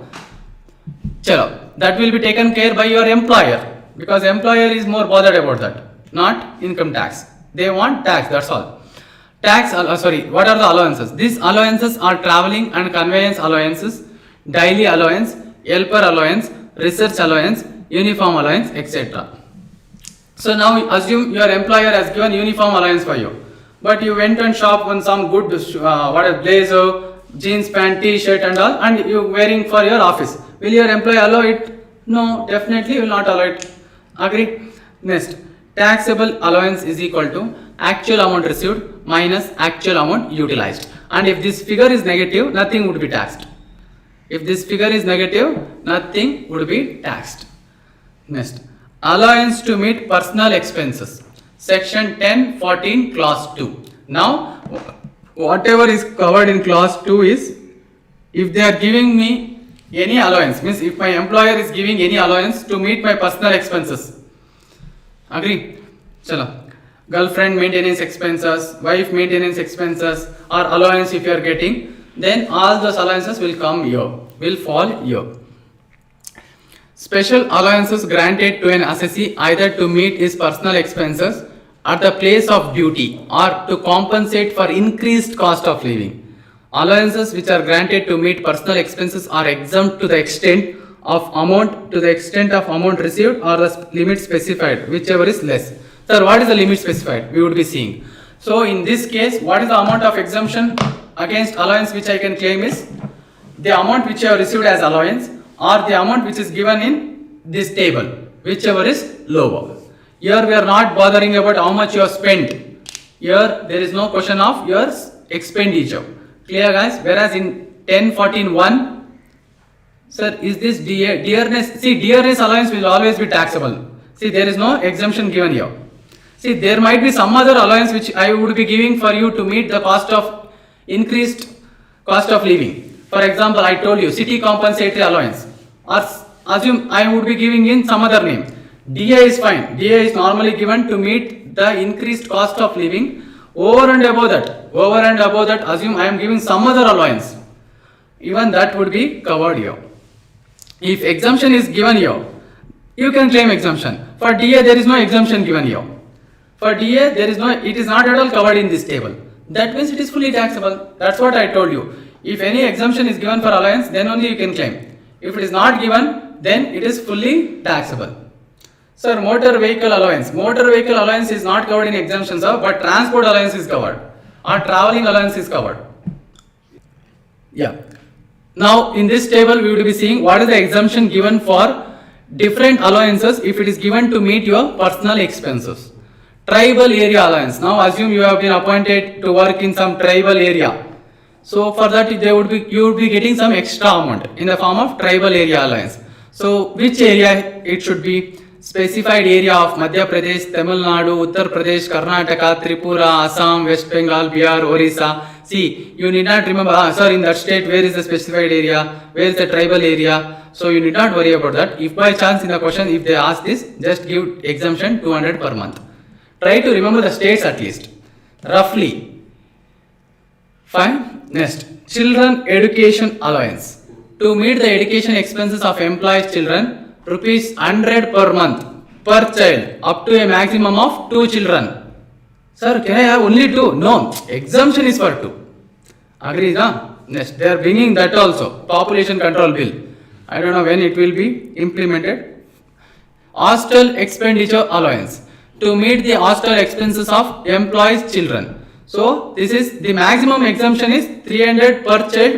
Chalo, that will be taken care by your employer because employer is more bothered about that, not income tax. They want tax, that's all. What are the allowances? These allowances are traveling and conveyance allowances, daily allowance, helper allowance, research allowance, uniform allowance, etc. So now assume your employer has given uniform allowance for you, but you went and shop on some good blazer, jeans pant, t-shirt and all, and you wearing for your office. Will your employer allow it? No, definitely will not allow it. Agree? Next, taxable allowance is equal to actual amount received minus actual amount utilized. And if this figure is negative, nothing would be taxed. If this figure is negative, nothing would be taxed. Next, allowance to meet personal expenses. Section 1014 clause 2. Now, whatever is covered in clause 2 is, if they are giving me any allowance, means if my employer is giving any allowance to meet my personal expenses. Agree? Chalo. Girlfriend maintenance expenses, wife maintenance expenses, or allowance if you are getting, then all those allowances will come here, will fall here. Special allowances granted to an assessee either to meet his personal expenses at the place of duty or to compensate for increased cost of living. Allowances which are granted to meet personal expenses are exempt to the extent of amount received or the limit specified, whichever is less. Sir, what is the limit specified? We would be seeing. So in this case, what is the amount of exemption against allowance which I can claim is the amount which I have received as allowance or the amount which is given in this table, whichever is lower. Here we are not bothering about how much you have spent. Here there is no question of your expenditure. Clear, guys? Whereas in 1014(1), sir, is this dearness? See, dearness allowance will always be taxable. See, there is no exemption given here. See, there might be some other allowance which I would be giving for you to meet the increased cost of living. For example, I told you city compensatory allowance. Or assume I would be giving in some other name. DA is fine. DA is normally given to meet the increased cost of living. Over and above that, assume I am giving some other allowance. Even that would be covered here. If exemption is given here, you can claim exemption. For DA, there is no exemption given here. For DA, it is not at all covered in this table. That means it is fully taxable. That's what I told you. If any exemption is given for allowance, then only you can claim. If it is not given, then it is fully taxable. Sir, motor vehicle allowance. Motor vehicle allowance is not covered in exemptions, but transport allowance is covered. Or traveling allowance is covered. Yeah. Now, in this table, we will be seeing what is the exemption given for different allowances if it is given to meet your personal expenses. Tribal area allowance. Now, assume you have been appointed to work in some tribal area. So, for that, you would be getting some extra amount in the form of tribal area allowance. So, which area it should be? Specified area of Madhya Pradesh, Tamil Nadu, Uttar Pradesh, Karnataka, Tripura, Assam, West Bengal, Bihar, Orissa. See, you need not remember, in that state, where is the specified area, where is the tribal area. So you need not worry about that. If by chance in the question, if they ask this, just give exemption 200 per month. Try to remember the states at least, roughly. Fine. Next, children education allowance. To meet the education expenses of employees' children, rupees 100 per month per child, up to a maximum of 2 children. Sir, can I have only 2? No, exemption is for 2. Agrees, huh? Next, they are bringing that also, population control bill. I don't know when it will be implemented. Hostel expenditure allowance, to meet the hostel expenses of employees' children. So this is the maximum exemption is 300 per child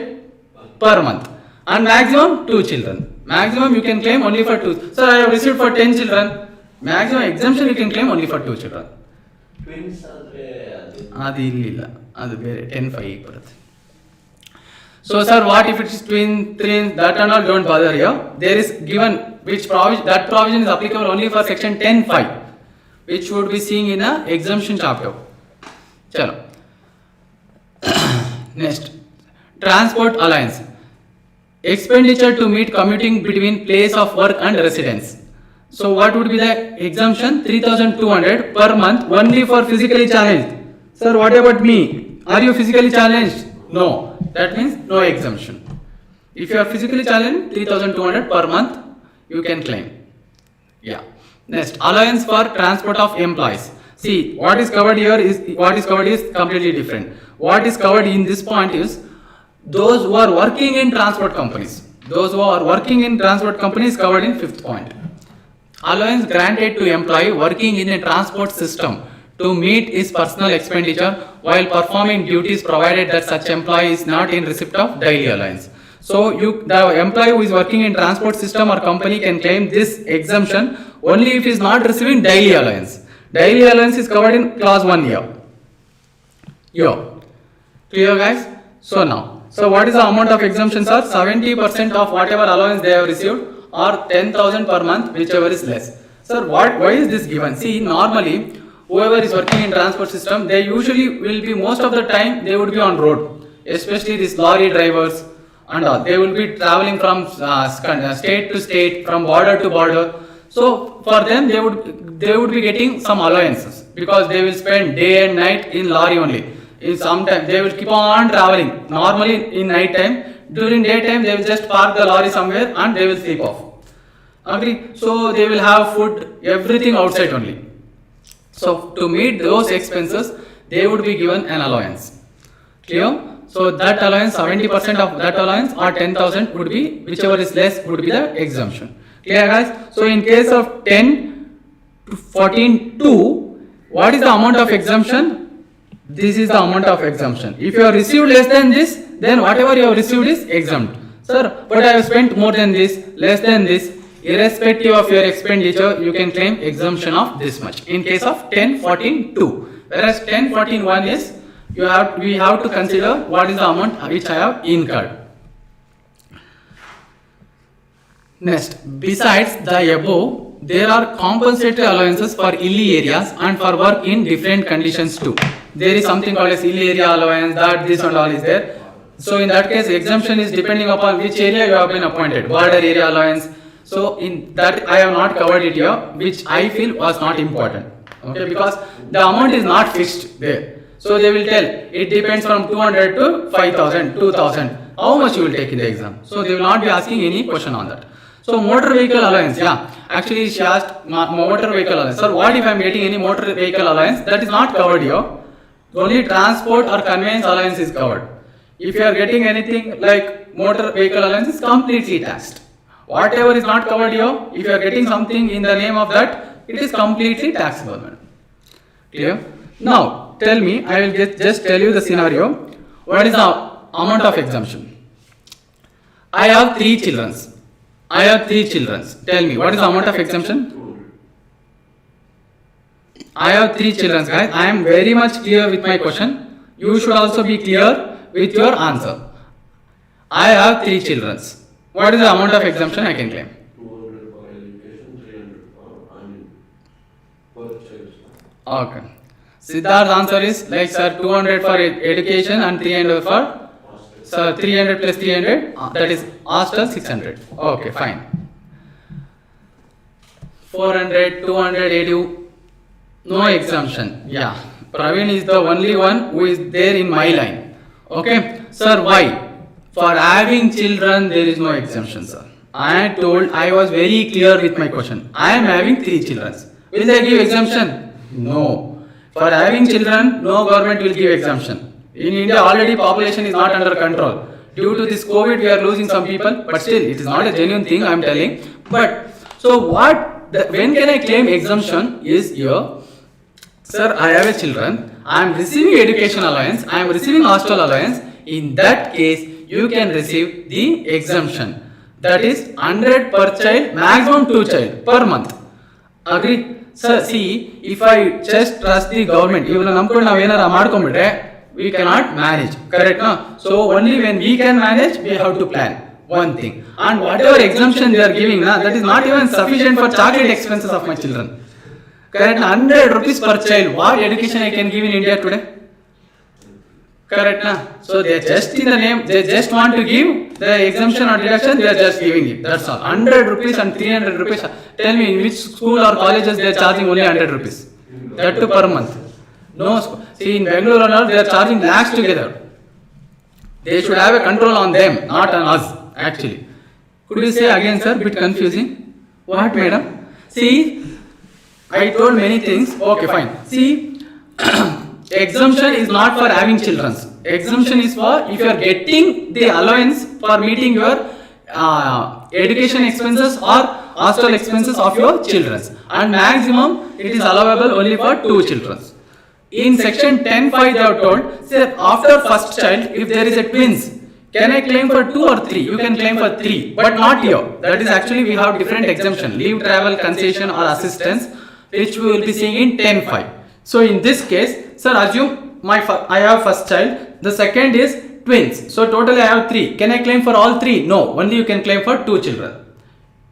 per month, and maximum 2 children. Maximum you can claim only for 2. Sir, I have received for 10 children. Maximum exemption you can claim only for 2 children. Twins ಆದರೆ ಅದು ಇಲ್ಲಿಲ್ಲ, ಅದು ಬೇರೆ 10-5 ಬರುತ್ತೆ. So sir, what if it is twin, that and all don't bother here. There is given which provision, that provision is applicable only for section 10(5), which would be seeing in a exemption chapter. Chalo. Next, transport allowance, expenditure to meet commuting between place of work and residence. So what would be the exemption? 3,200 per month only for physically challenged. Sir, what about me? Are you physically challenged? No. That means no exemption. If you are physically challenged, 3,200 per month you can claim. Yeah. Next, allowance for transport of employees. See, what is covered here is completely different. What is covered in this point is those who are working in transport companies. Those who are working in transport companies covered in 5th point. Allowance granted to employee working in a transport system to meet his personal expenditure while performing duties, provided that such employee is not in receipt of daily allowance. So the employee who is working in transport system or company can claim this exemption only if he is not receiving daily allowance. Daily allowance is covered in clause 1 here. Clear guys? So now, so what is the amount of exemption, sir? 70% of whatever allowance they have received, or 10,000 per month, whichever is less. Sir, why is this given? See, normally whoever is working in transport system, they usually will be, most of the time they would be on road, especially these lorry drivers and all. They will be traveling from state to state, from border to border. So for them they would be getting some allowances because they will spend day and night in lorry only. In some time they will keep on traveling. Normally in night time, during daytime they will just park the lorry somewhere and they will sleep off. Agree? So they will have food, everything outside only. So to meet those expenses, they would be given an allowance. Clear? So that allowance, 70% of that allowance or 10,000 would be, whichever is less would be the exemption. Clear guys? So in case of 10 to 14(2), what is the amount of exemption? This is the amount of exemption. If you have received less than this, then whatever you have received is exempt. Sir, but I have spent more than this, less than this. Irrespective of your expenditure, you can claim exemption of this much. In case of 10(14)(2), whereas 10(14)(1) is we have to consider what is the amount which I have incurred. Next, besides the above, there are compensatory allowances for hilly areas and for work in different conditions too. There is something called as hilly area allowance, that this and all is there. So in that case, exemption is depending upon which area you have been appointed. Border area allowance. So in that I have not covered it here, which I feel was not important. Okay, because the amount is not fixed there. So they will tell it depends from 200 to 5,000, 2,000. How much you will take in the exam? So they will not be asking any question on that. So motor vehicle allowance, yeah. Actually she asked motor vehicle allowance. Sir, what if I am getting any motor vehicle allowance? That is not covered here. Only transport or conveyance allowance is covered. If you are getting anything like motor vehicle allowance, is completely taxed. Whatever is not covered here, if you are getting something in the name of that, it is completely taxable. Clear? Now, tell me, I will just tell you the scenario. What is the amount of exemption? I have 3 children. Tell me, what is the amount of exemption? I have 3 children, guys. I am very much clear with my question. You should also be clear with your answer. I have 3 children. What is the amount of exemption I can claim? 200 for education, 300 per child. Okay. Siddharth's answer is like, sir, 200 for education and 300 for, sir, 300 plus 300, that is hostel 600. Okay, fine. 400, 200, edu, no exemption. Yeah, Praveen is the only one who is there in my line. Okay, sir, why? For having children, there is no exemption, sir. I was very clear with my question. I am having 3 children. Will they give exemption? No. For having children, no government will give exemption. In India, already population is not under control. Due to this COVID, we are losing some people, but still, it is not a genuine thing I am telling. But, so when can I claim exemption is here. Sir, I have a children, I am receiving education allowance, I am receiving hostel allowance. In that case, you can receive the exemption. That is 100 per child, maximum 2 child per month. Agree? Sir, see, if I just trust the government, we cannot manage. Correct? No? So only when we can manage, we have to plan. One thing. And whatever exemption they are giving, that is not even sufficient for chocolate expenses of my children. Correct? 100 rupees per child. What education I can give in India today? Correct? Na? So they are just in the name, they just want to give the exemption or deduction, they are just giving it. That's all. 100 rupees and 300 rupees. Tell me in which school or colleges they are charging only 100 rupees. That too per month. No school. See in Bangalore and all they are charging lakhs together. They should have a control on them, not on us actually. Could you say again, sir? Bit confusing. What, madam? See, I told many things. Okay, fine. See, exemption is not for having children. Exemption is for if you are getting the allowance for meeting your education expenses or hostel expenses of your children. And maximum it is allowable only for 2 children. In section 10.5 they have told, say after first child, if there is a twins, can I claim for 2 or 3? You can claim for 3, but not here. That is actually we have different exemption, leave, travel, concession or assistance, which we will be seeing in 10.5. So in this case, sir, assume I have first child, the second is twins. So totally I have 3. Can I claim for all 3? No, only you can claim for 2 children.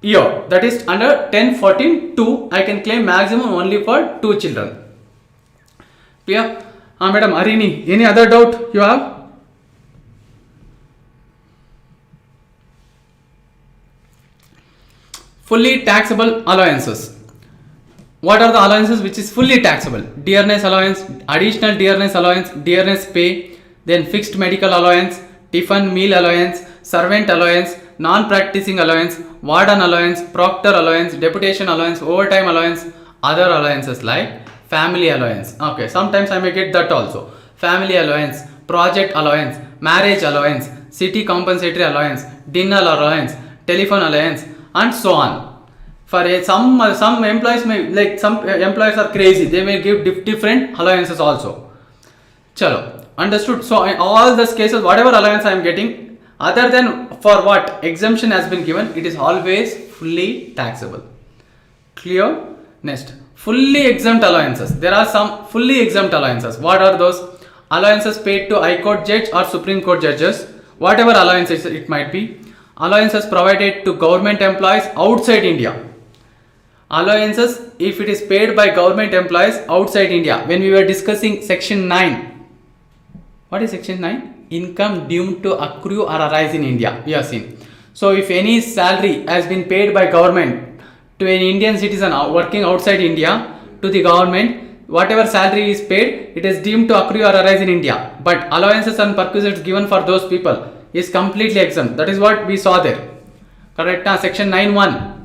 Here, that is under 10.14 2, I can claim maximum only for 2 children. Clear? Madam Arini, any other doubt you have? Fully taxable allowances. What are the allowances which is fully taxable? Dearness allowance, additional dearness allowance, dearness pay, then fixed medical allowance, tiffin meal allowance, servant allowance, non-practicing allowance, warden allowance, proctor allowance, deputation allowance, overtime allowance, other allowances like family allowance. Okay, sometimes I may get that also. Family allowance, project allowance, marriage allowance, city compensatory allowance, dinner allowance, telephone allowance, and so on. For some employees may, like some employees are crazy, they may give different allowances also. Chalo, understood? So in all these cases, whatever allowance I am getting, other than for what exemption has been given, it is always fully taxable. Clear? Next, fully exempt allowances. There are some fully exempt allowances. What are those? Allowances paid to High Court judge or Supreme Court judges, whatever allowances it might be. Allowances provided to government employees outside India. Allowances if it is paid by government employees outside India. When we were discussing section 9. What is section 9? Income due to accrue or arise in India. We have seen. So if any salary has been paid by government to an Indian citizen working outside India to the government, whatever salary is paid, it is deemed to accrue or arise in India. But allowances and perquisites given for those people is completely exempt. That is what we saw there. Correct? Section 9.1.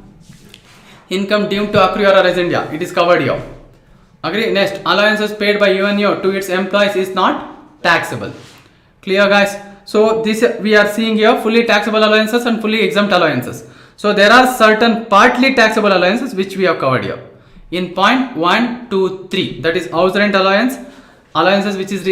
Income deemed to accrue or arise in India. It is covered here. Agree? Next, allowances paid by UNO to its employees is not taxable. Clear, guys? So this we are seeing here fully taxable allowances and fully exempt allowances. So there are certain partly taxable allowances which we have covered here. In point 1, 2, 3, that is house rent allowance, allowances which is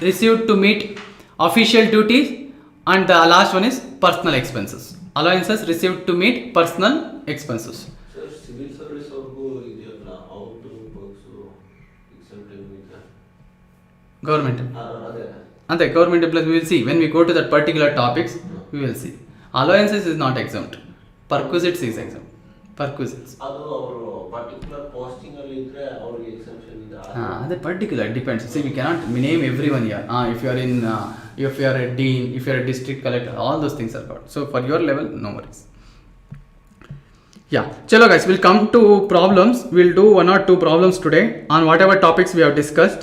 received to meet official duties, and the last one is personal expenses. Allowances received to meet personal expenses. Sir, civil service ಅವ್ರಿಗೂ ಇದೆಯಲ್ಲ ಅವ್ರದ್ದು works accepted ಇದೆ. Government. ಅದೇ. And the government employees, we will see when we go to that particular topics. We will see. Allowances is not exempt. Perquisites is exempt. Perquisites. ಅದು ಅವರು particular posting ಅಲ್ಲಿ ಇದ್ರೆ ಅವರಿಗೆ ಎಕ್ಸೆಪ್ಷನ್ ಇದೆ. That particular depends. See, we cannot name everyone here. If you are in, if you are a dean, if you are a district collector, all those things are covered. So for your level, no worries. Yeah, chalo guys, we'll come to problems. We'll do 1 or 2 problems today on whatever topics we have discussed.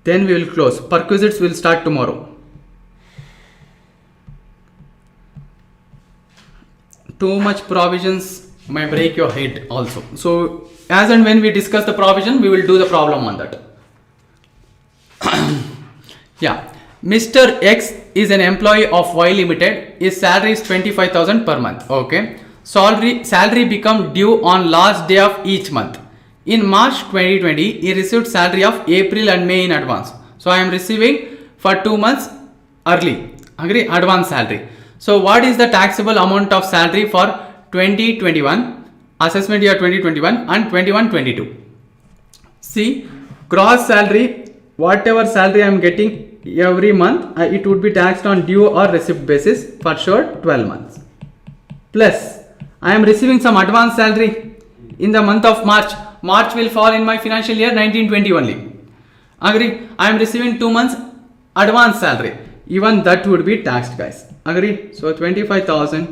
Then we will close. Perquisites will start tomorrow. too much provisions may break your head also. So as and when we discuss the provision, we will do the problem on that. Yeah, Mr. X is an employee of Y Limited. His salary is 25,000 per month. Okay, salary become due on last day of each month. In March 2020, he received salary of April and May in advance. So I am receiving for 2 months early. Agree, advance salary. So what is the taxable amount of salary for 2021, assessment year 2021 and 21-22? See, gross salary, whatever salary I am getting every month, it would be taxed on due or receipt basis for sure 12 months. Plus, I am receiving some advance salary in the month of March. March will fall in my financial year 1920 only. Agree, I am receiving 2 months advance salary. Even that would be taxed, guys. Agree, so 25,000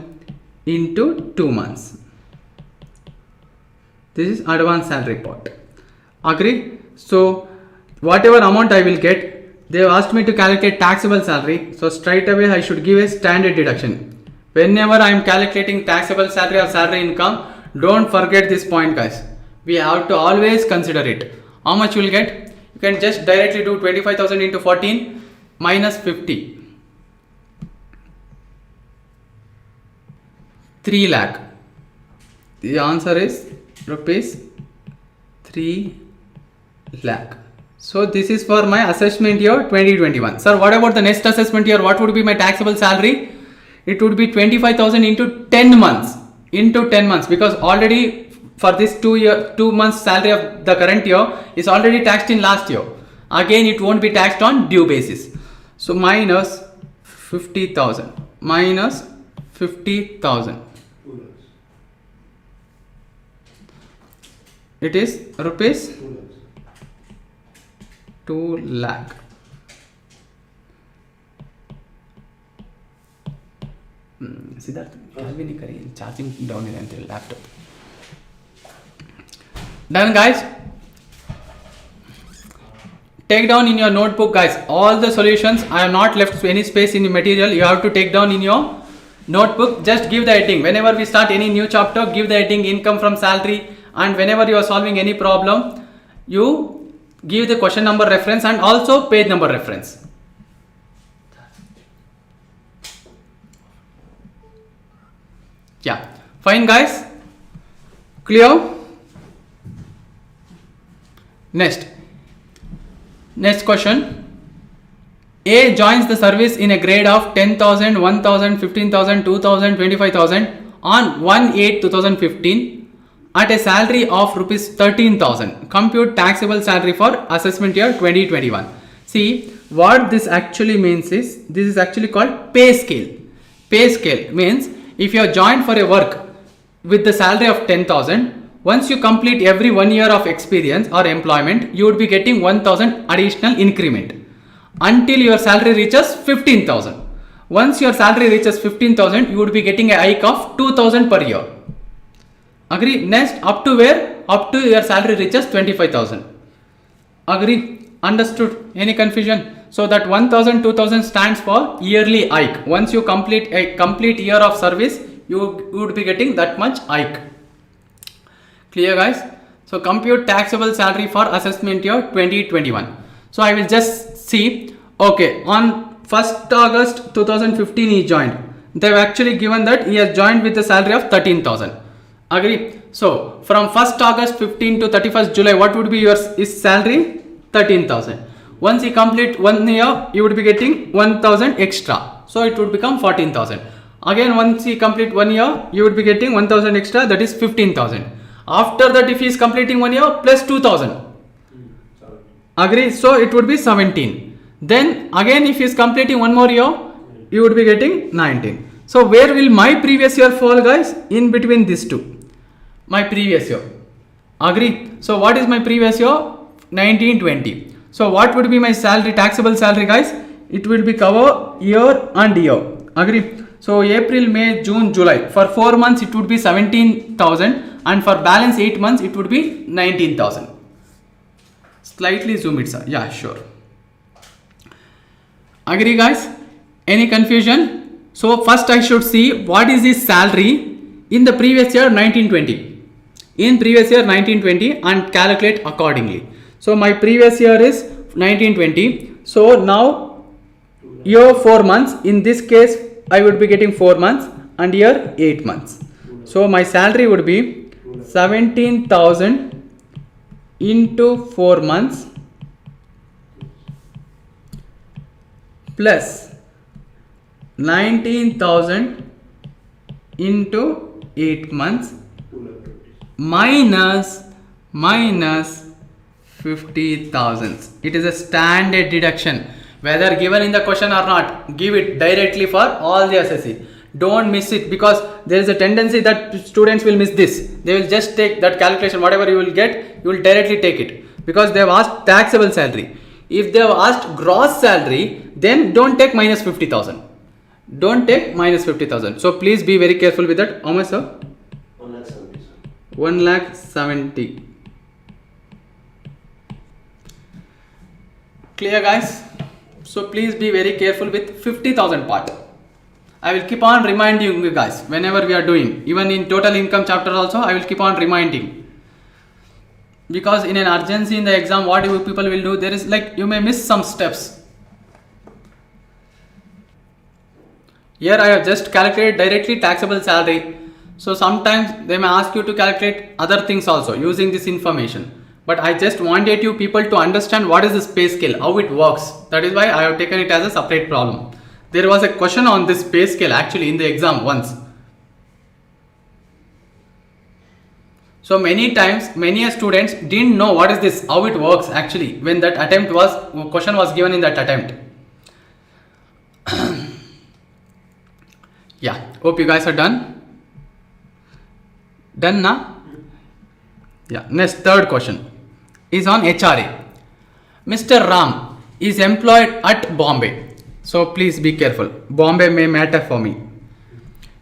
into 2 months. This is advance salary part. Agree, so whatever amount I will get, they have asked me to calculate taxable salary. So straight away I should give a standard deduction. Whenever I am calculating taxable salary or salary income, don't forget this point, guys. We have to always consider it. How much you will get? You can just directly do 25,000 into 14 minus 50. 3 lakh. The answer is rupees 3 lakh. So this is for my assessment year 2021. Sir, what about the next assessment year? What would be my taxable salary? It would be 25,000 into 10 months. Into 10 months, because already for this 2 months salary of the current year is already taxed in last year. Again, it won't be taxed on due basis. So minus 50,000 minus 50,000. It is rupees 2 lakh. Siddharth, charging down in the laptop. Done, guys. Take down in your notebook, guys, all the solutions. I have not left any space in the material. You have to take down in your notebook. Just give the heading. Whenever we start any new chapter, give the heading income from salary. And whenever you are solving any problem, you give the question number reference and also page number reference. Yeah, fine, guys. Clear? Next question. A joins the service in a grade of 10,000, 1,000, 15,000, 2,000, 25,000 on 1/8/2015 at a salary of rupees 13,000. Compute taxable salary for assessment year 2021. See, what this actually means is, this is actually called pay scale. Pay scale means if you are joined for a work with the salary of 10,000, once you complete every 1 year of experience or employment, you would be getting 1,000 additional increment until your salary reaches 15,000. Once your salary reaches 15,000, you would be getting a hike of 2,000 per year. Agree? Next, up to where? Up to your salary reaches 25,000. Agree? Understood? Any confusion? So that 1,000, 2,000 stands for yearly hike. Once you complete a complete year of service, you would be getting that much hike. Clear, guys? So compute taxable salary for assessment year 2021. So I will just see, okay, on 1st August 2015 he joined. They've actually given that he has joined with the salary of 13,000. Agree? So from 1st August 15 to 31st July, what would be his salary? 13,000. Once he complete 1 year, you would be getting 1,000 extra. So it would become 14,000. Again, once he complete 1 year, you would be getting 1,000 extra, that is 15,000. After that, if he is completing 1 year plus 2,000. Agree? So it would be 17. Then again, if he is completing 1 more year, you would be getting 19. So where will my previous year fall, guys? In between these two. My previous year. Agree? So what is my previous year? 1920. So what would be my salary, taxable salary, guys? It will be cover year and year. Agree? So April, May, June, July. For 4 months it would be 17,000 and for balance 8 months it would be 19,000. Slightly zoom it, sir. Yeah, sure. Agree, guys? Any confusion? So first I should see what is his salary in the previous year 1920. In previous year 1920 and calculate accordingly. So my previous year is 1920. So now year 4 months. In this case I would be getting 4 months and year 8 months. So my salary would be 17,000 into 4 months plus 19,000 into 8 months minus 50,000. It is a standard deduction, whether given in the question or not. Give it directly for all the SSC. Don't miss it, because there is a tendency that students will miss this. They will just take that calculation, whatever you will get, you will directly take it, because they have asked taxable salary. If they have asked gross salary, then don't take minus 50,000. Don't take minus 50,000. So please be very careful with that. How much, sir? 1,70,000, sir. 1,70,000. Clear, guys? So please be very careful with 50,000 part. I will keep on reminding you guys whenever we are doing, even in total income chapter also, I will keep on reminding, because in an urgency in the exam, what you people will do, there is like, you may miss some steps. Here I have just calculated directly taxable salary. So sometimes they may ask you to calculate other things also using this information. But I just wanted you people to understand what is this pay scale, how it works. That is why I have taken it as a separate problem. There was a question on this pay scale actually in the exam once. So many times, many students didn't know what is this, how it works actually, when that question was given in that attempt. Yeah, hope you guys are done. Done now? Yeah, next third question is on HRA. Mr. Ram is employed at Bombay. So please be careful. Bombay may matter for me.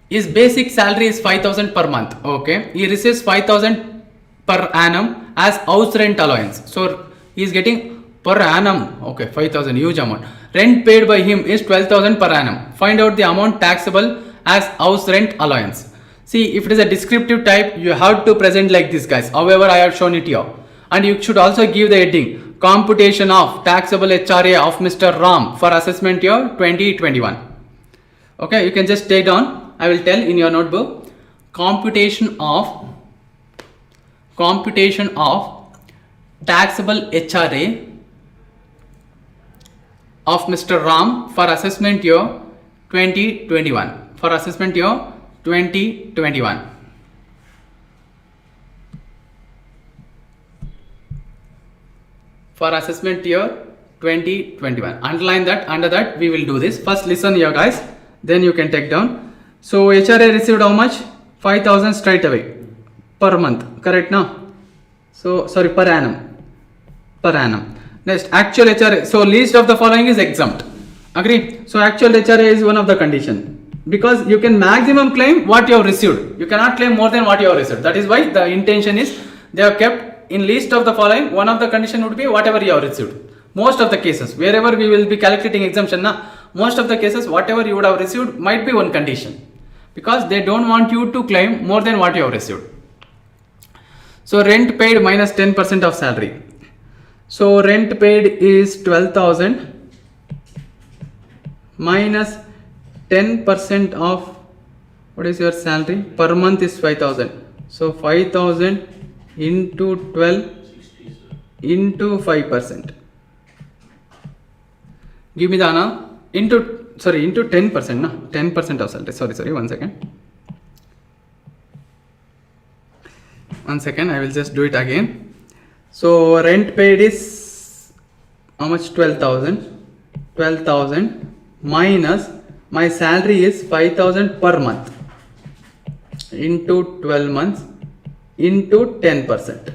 His basic salary is 5,000 per month. Okay. He receives 5,000 per annum as house rent allowance. So he is getting per annum. Okay, 5,000, huge amount. Rent paid by him is 12,000 per annum. Find out the amount taxable as house rent allowance. See, if it is a descriptive type, you have to present like this, guys. However, I have shown it here. And you should also give the heading, computation of taxable HRA of Mr. Ram for assessment year 2021. Okay, you can just take down. I will tell in your notebook, computation of taxable HRA of Mr. Ram for assessment year 2021. For assessment year 2021. For assessment year 2021. Underline that. Under that we will do this. First listen here, guys. Then you can take down. So HRA received how much? 5,000 straight away per month. Correct now? So sorry, per annum. Per annum. Next, actual HRA. So least of the following is exempt. Agree? So actual HRA is one of the condition. Because you can maximum claim what you have received. You cannot claim more than what you have received. That is why the intention is they have kept in least of the following. One of the condition would be whatever you have received. Most of the cases, wherever we will be calculating exemption, most of the cases whatever you would have received might be one condition. Because they don't want you to claim more than what you have received. So rent paid minus 10% of salary. So rent paid is 12,000 minus 10% of what is your salary per month is 5,000. So 5,000 into 12 into 5%. Give me the answer. Into 10%. No, 10% of salary. Sorry. 1 second. 1 second. I will just do it again. So rent paid is how much? 12,000. 12,000 minus my salary is 5,000 per month into 12 months into 10%.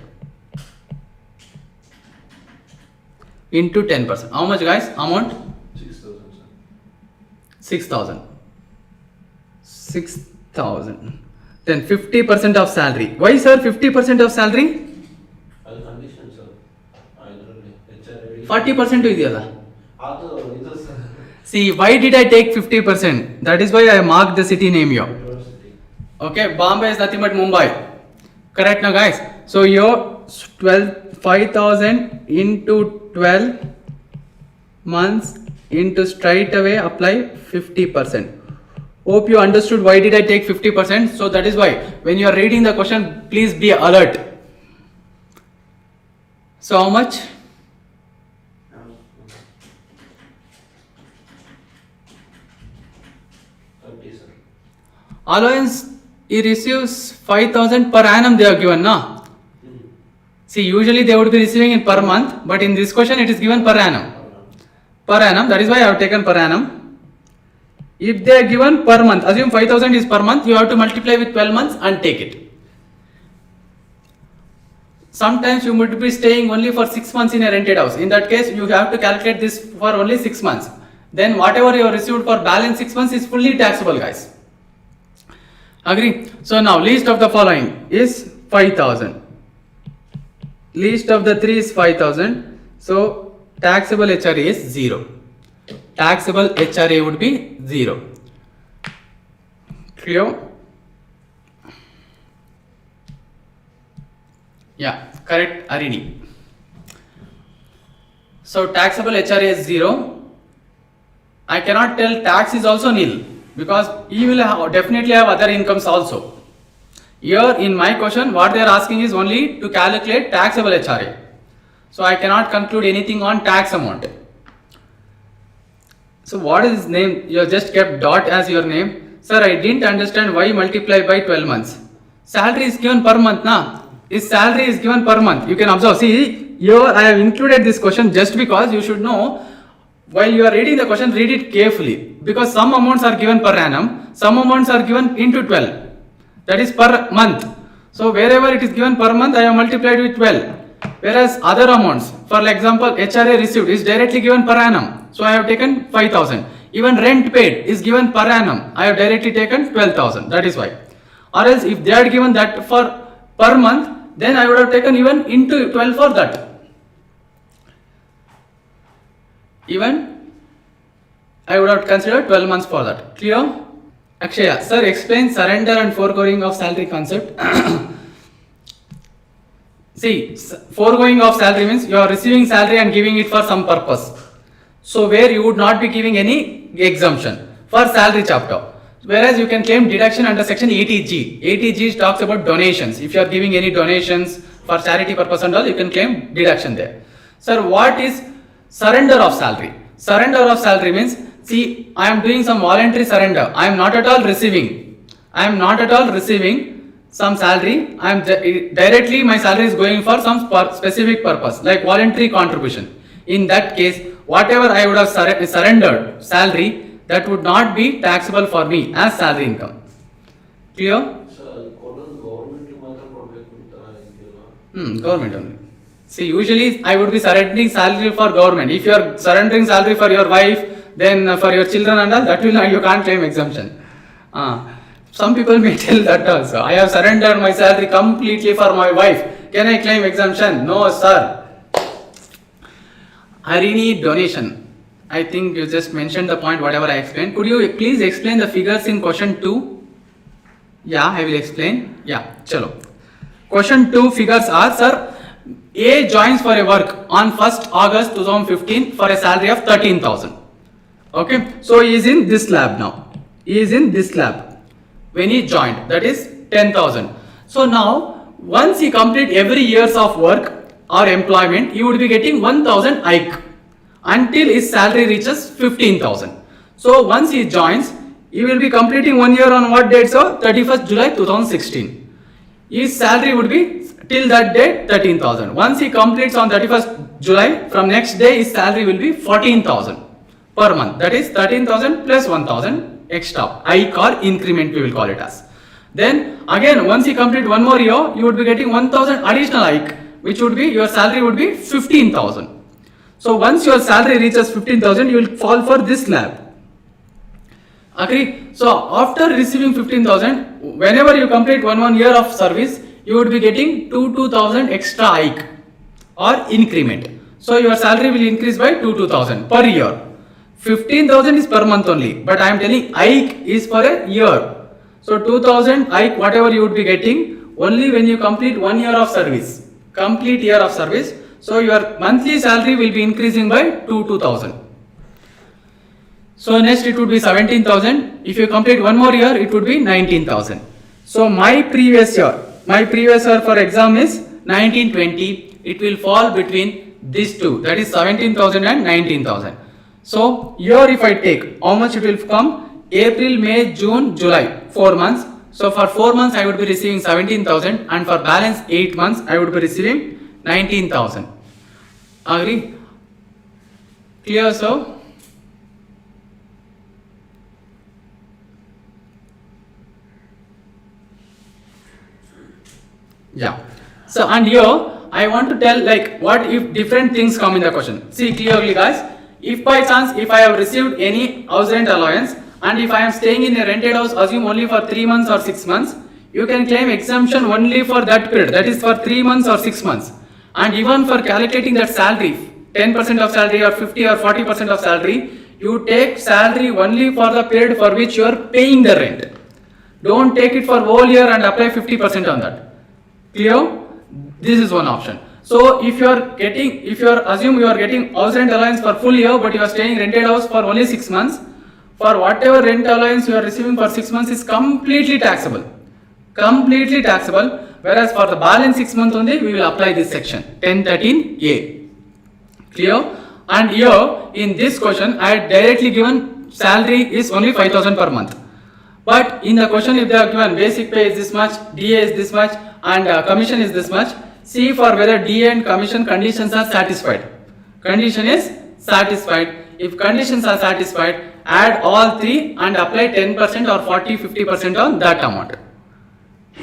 Into 10%. How much, guys? Amount? 6,000. 6,000. Then 50% of salary. Why, sir? 50% of salary? 40% ಇದೆಯಲ್ಲ. See, why did I take 50%? That is why I marked the city name here. Okay, Bombay is nothing but Mumbai. Correct now, guys? So your 5,000 into 12 months into straight away apply 50%. Hope you understood why did I take 50%. So that is why when you are reading the question, please be alert. So how much? 30, sir. Allowance, he receives 5,000 per annum they are given, na? See, usually they would be receiving in per month, but in this question it is given per annum. Per annum, that is why I have taken per annum. If they are given per month, assume 5,000 is per month, you have to multiply with 12 months and take it. Sometimes you would be staying only for 6 months in a rented house. In that case, you have to calculate this for only 6 months. Then whatever you have received for balance 6 months is fully taxable, guys. Agree? So now least of the following is 5,000. Least of the 3 is 5,000. So taxable HRA is 0. Taxable HRA would be 0. Clear? Yeah, correct, Arini. So taxable HRA is 0. I cannot tell tax is also nil because he will definitely have other incomes also. Here in my question, what they are asking is only to calculate taxable HRA. So I cannot conclude anything on tax amount. So what is his name? You have just kept dot as your name. Sir, I didn't understand why multiply by 12 months. Salary is given per month, na? His salary is given per month. You can observe. See, here I have included this question just because you should know. While you are reading the question, read it carefully. Because some amounts are given per annum, some amounts are given into 12. That is per month. So wherever it is given per month, I have multiplied with 12. Whereas other amounts, for example, HRA received is directly given per annum. So I have taken 5,000. Even rent paid is given per annum. I have directly taken 12,000. That is why. Or else if they had given that for per month, then I would have taken even into 12 for that. Even I would have considered 12 months for that. Clear? Akshaya, sir, explain surrender and foregoing of salary concept. See, foregoing of salary means you are receiving salary and giving it for some purpose. So where you would not be giving any exemption for salary chapter. Whereas you can claim deduction under section 80G. 80G talks about donations. If you are giving any donations for charity purpose and all, you can claim deduction there. Sir, what is surrender of salary? Surrender of salary means, see, I am doing some voluntary surrender. I am not at all receiving. I am not at all receiving some salary. I am directly my salary is going for some specific purpose like voluntary contribution. In that case, whatever I would have surrendered salary, that would not be taxable for me as salary income. Clear? Government only. See, usually I would be surrendering salary for government. If you are surrendering salary for your wife, then for your children and all, that will not, you can't claim exemption. Some people may tell that also. I have surrendered my salary completely for my wife. Can I claim exemption? No, sir. Harini donation. I think you just mentioned the point, whatever I explained. Could you please explain the figures in question 2? Yeah, I will explain. Yeah, chalo. Question 2 figures are, sir, A joins for a work on 1st August 2015 for a salary of 13,000. Okay, so he is in this lab now. He is in this lab. When he joined, that is 10,000. So now, once he complete every years of work or employment, he would be getting 1,000 hike until his salary reaches 15,000. So once he joins, he will be completing 1 year on what date? So 31st July 2016. His salary would be till that day 13,000. Once he completes on 31st July, from next day his salary will be 14,000 per month. That is 13,000 plus 1,000 extra. Hike or increment we will call it as. Then again once he complete one more year, you would be getting 1,000 additional hike, which would be your salary would be 15,000. So once your salary reaches 15,000, you will fall for this slab. Agree? So after receiving 15,000, whenever you complete one year of service, you would be getting 2,000 extra hike or increment. So your salary will increase by 2,000 per year. 15,000 is per month only, but I am telling hike is for a year. So 2000 hike whatever you would be getting only when you complete 1 year of service. Complete year of service. So your monthly salary will be increasing by 2000. So next it would be 17,000. If you complete one more year, it would be 19,000. So my previous year for exam is 1920. It will fall between these two, that is 17,000 and 19,000. So here if I take how much it will come, April, May, June, July, 4 months. So for 4 months I would be receiving 17,000 and for balance 8 months I would be receiving 19,000. Agree? Clear, so? Yeah. So and here I want to tell like what if different things come in the question. See clearly guys, if by chance if I have received any house rent allowance and if I am staying in a rented house, assume only for 3 months or 6 months, you can claim exemption only for that period, that is for 3 months or 6 months. And even for calculating that salary, 10% of salary or 50 or 40% of salary, you take salary only for the period for which you are paying the rent. Don't take it for whole year and apply 50% on that. Clear? This is one option. So if you assume you are getting house rent allowance for full year but you are staying rented house for only 6 months, for whatever rent allowance you are receiving for 6 months is completely taxable. Completely taxable. Whereas for the balance 6 months only we will apply this section 1013A. Clear? And here in this question I had directly given salary is only 5,000 per month. But in the question if they are given basic pay is this much, DA is this much and commission is this much, see for whether DA and commission conditions are satisfied. Condition is satisfied. If conditions are satisfied, add all three and apply 10% or 40-50% on that amount.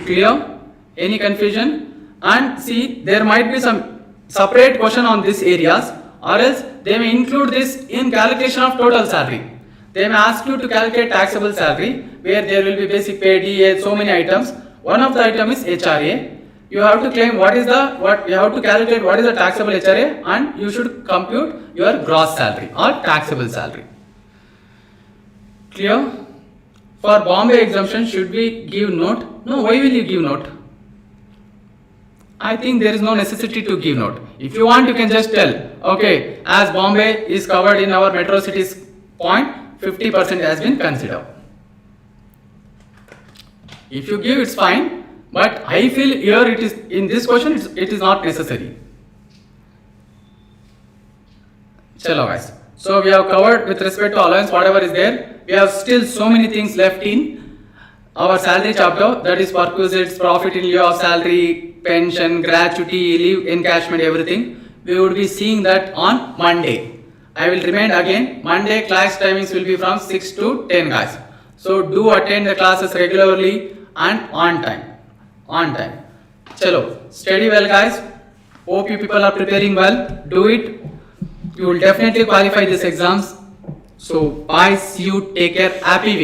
Clear? Any confusion? And see there might be some separate question on these areas or else they may include this in calculation of total salary. They may ask you to calculate taxable salary where there will be basic pay, DA, so many items. One of the item is HRA. You have to claim you have to calculate what is the taxable HRA and you should compute your gross salary or taxable salary. Clear? For Bombay exemption, should we give note? No, why will you give note? I think there is no necessity to give note. If you want, you can just tell, okay, as Bombay is covered in our metro cities point, 50% has been considered. If you give, it's fine, but I feel here it is in this question it is not necessary. Chalo guys. So we have covered with respect to allowance whatever is there. We have still so many things left in our salary chapter, that is perquisites, profit in lieu of salary, pension, gratuity, leave encashment, everything. We would be seeing that on Monday. I will remind again, Monday class timings will be from 6 to 10 guys. So do attend the classes regularly and on time. On time. Chalo, study well guys. Hope you people are preparing well. Do it. You will definitely qualify these exams. So bye, see you, take care, happy week.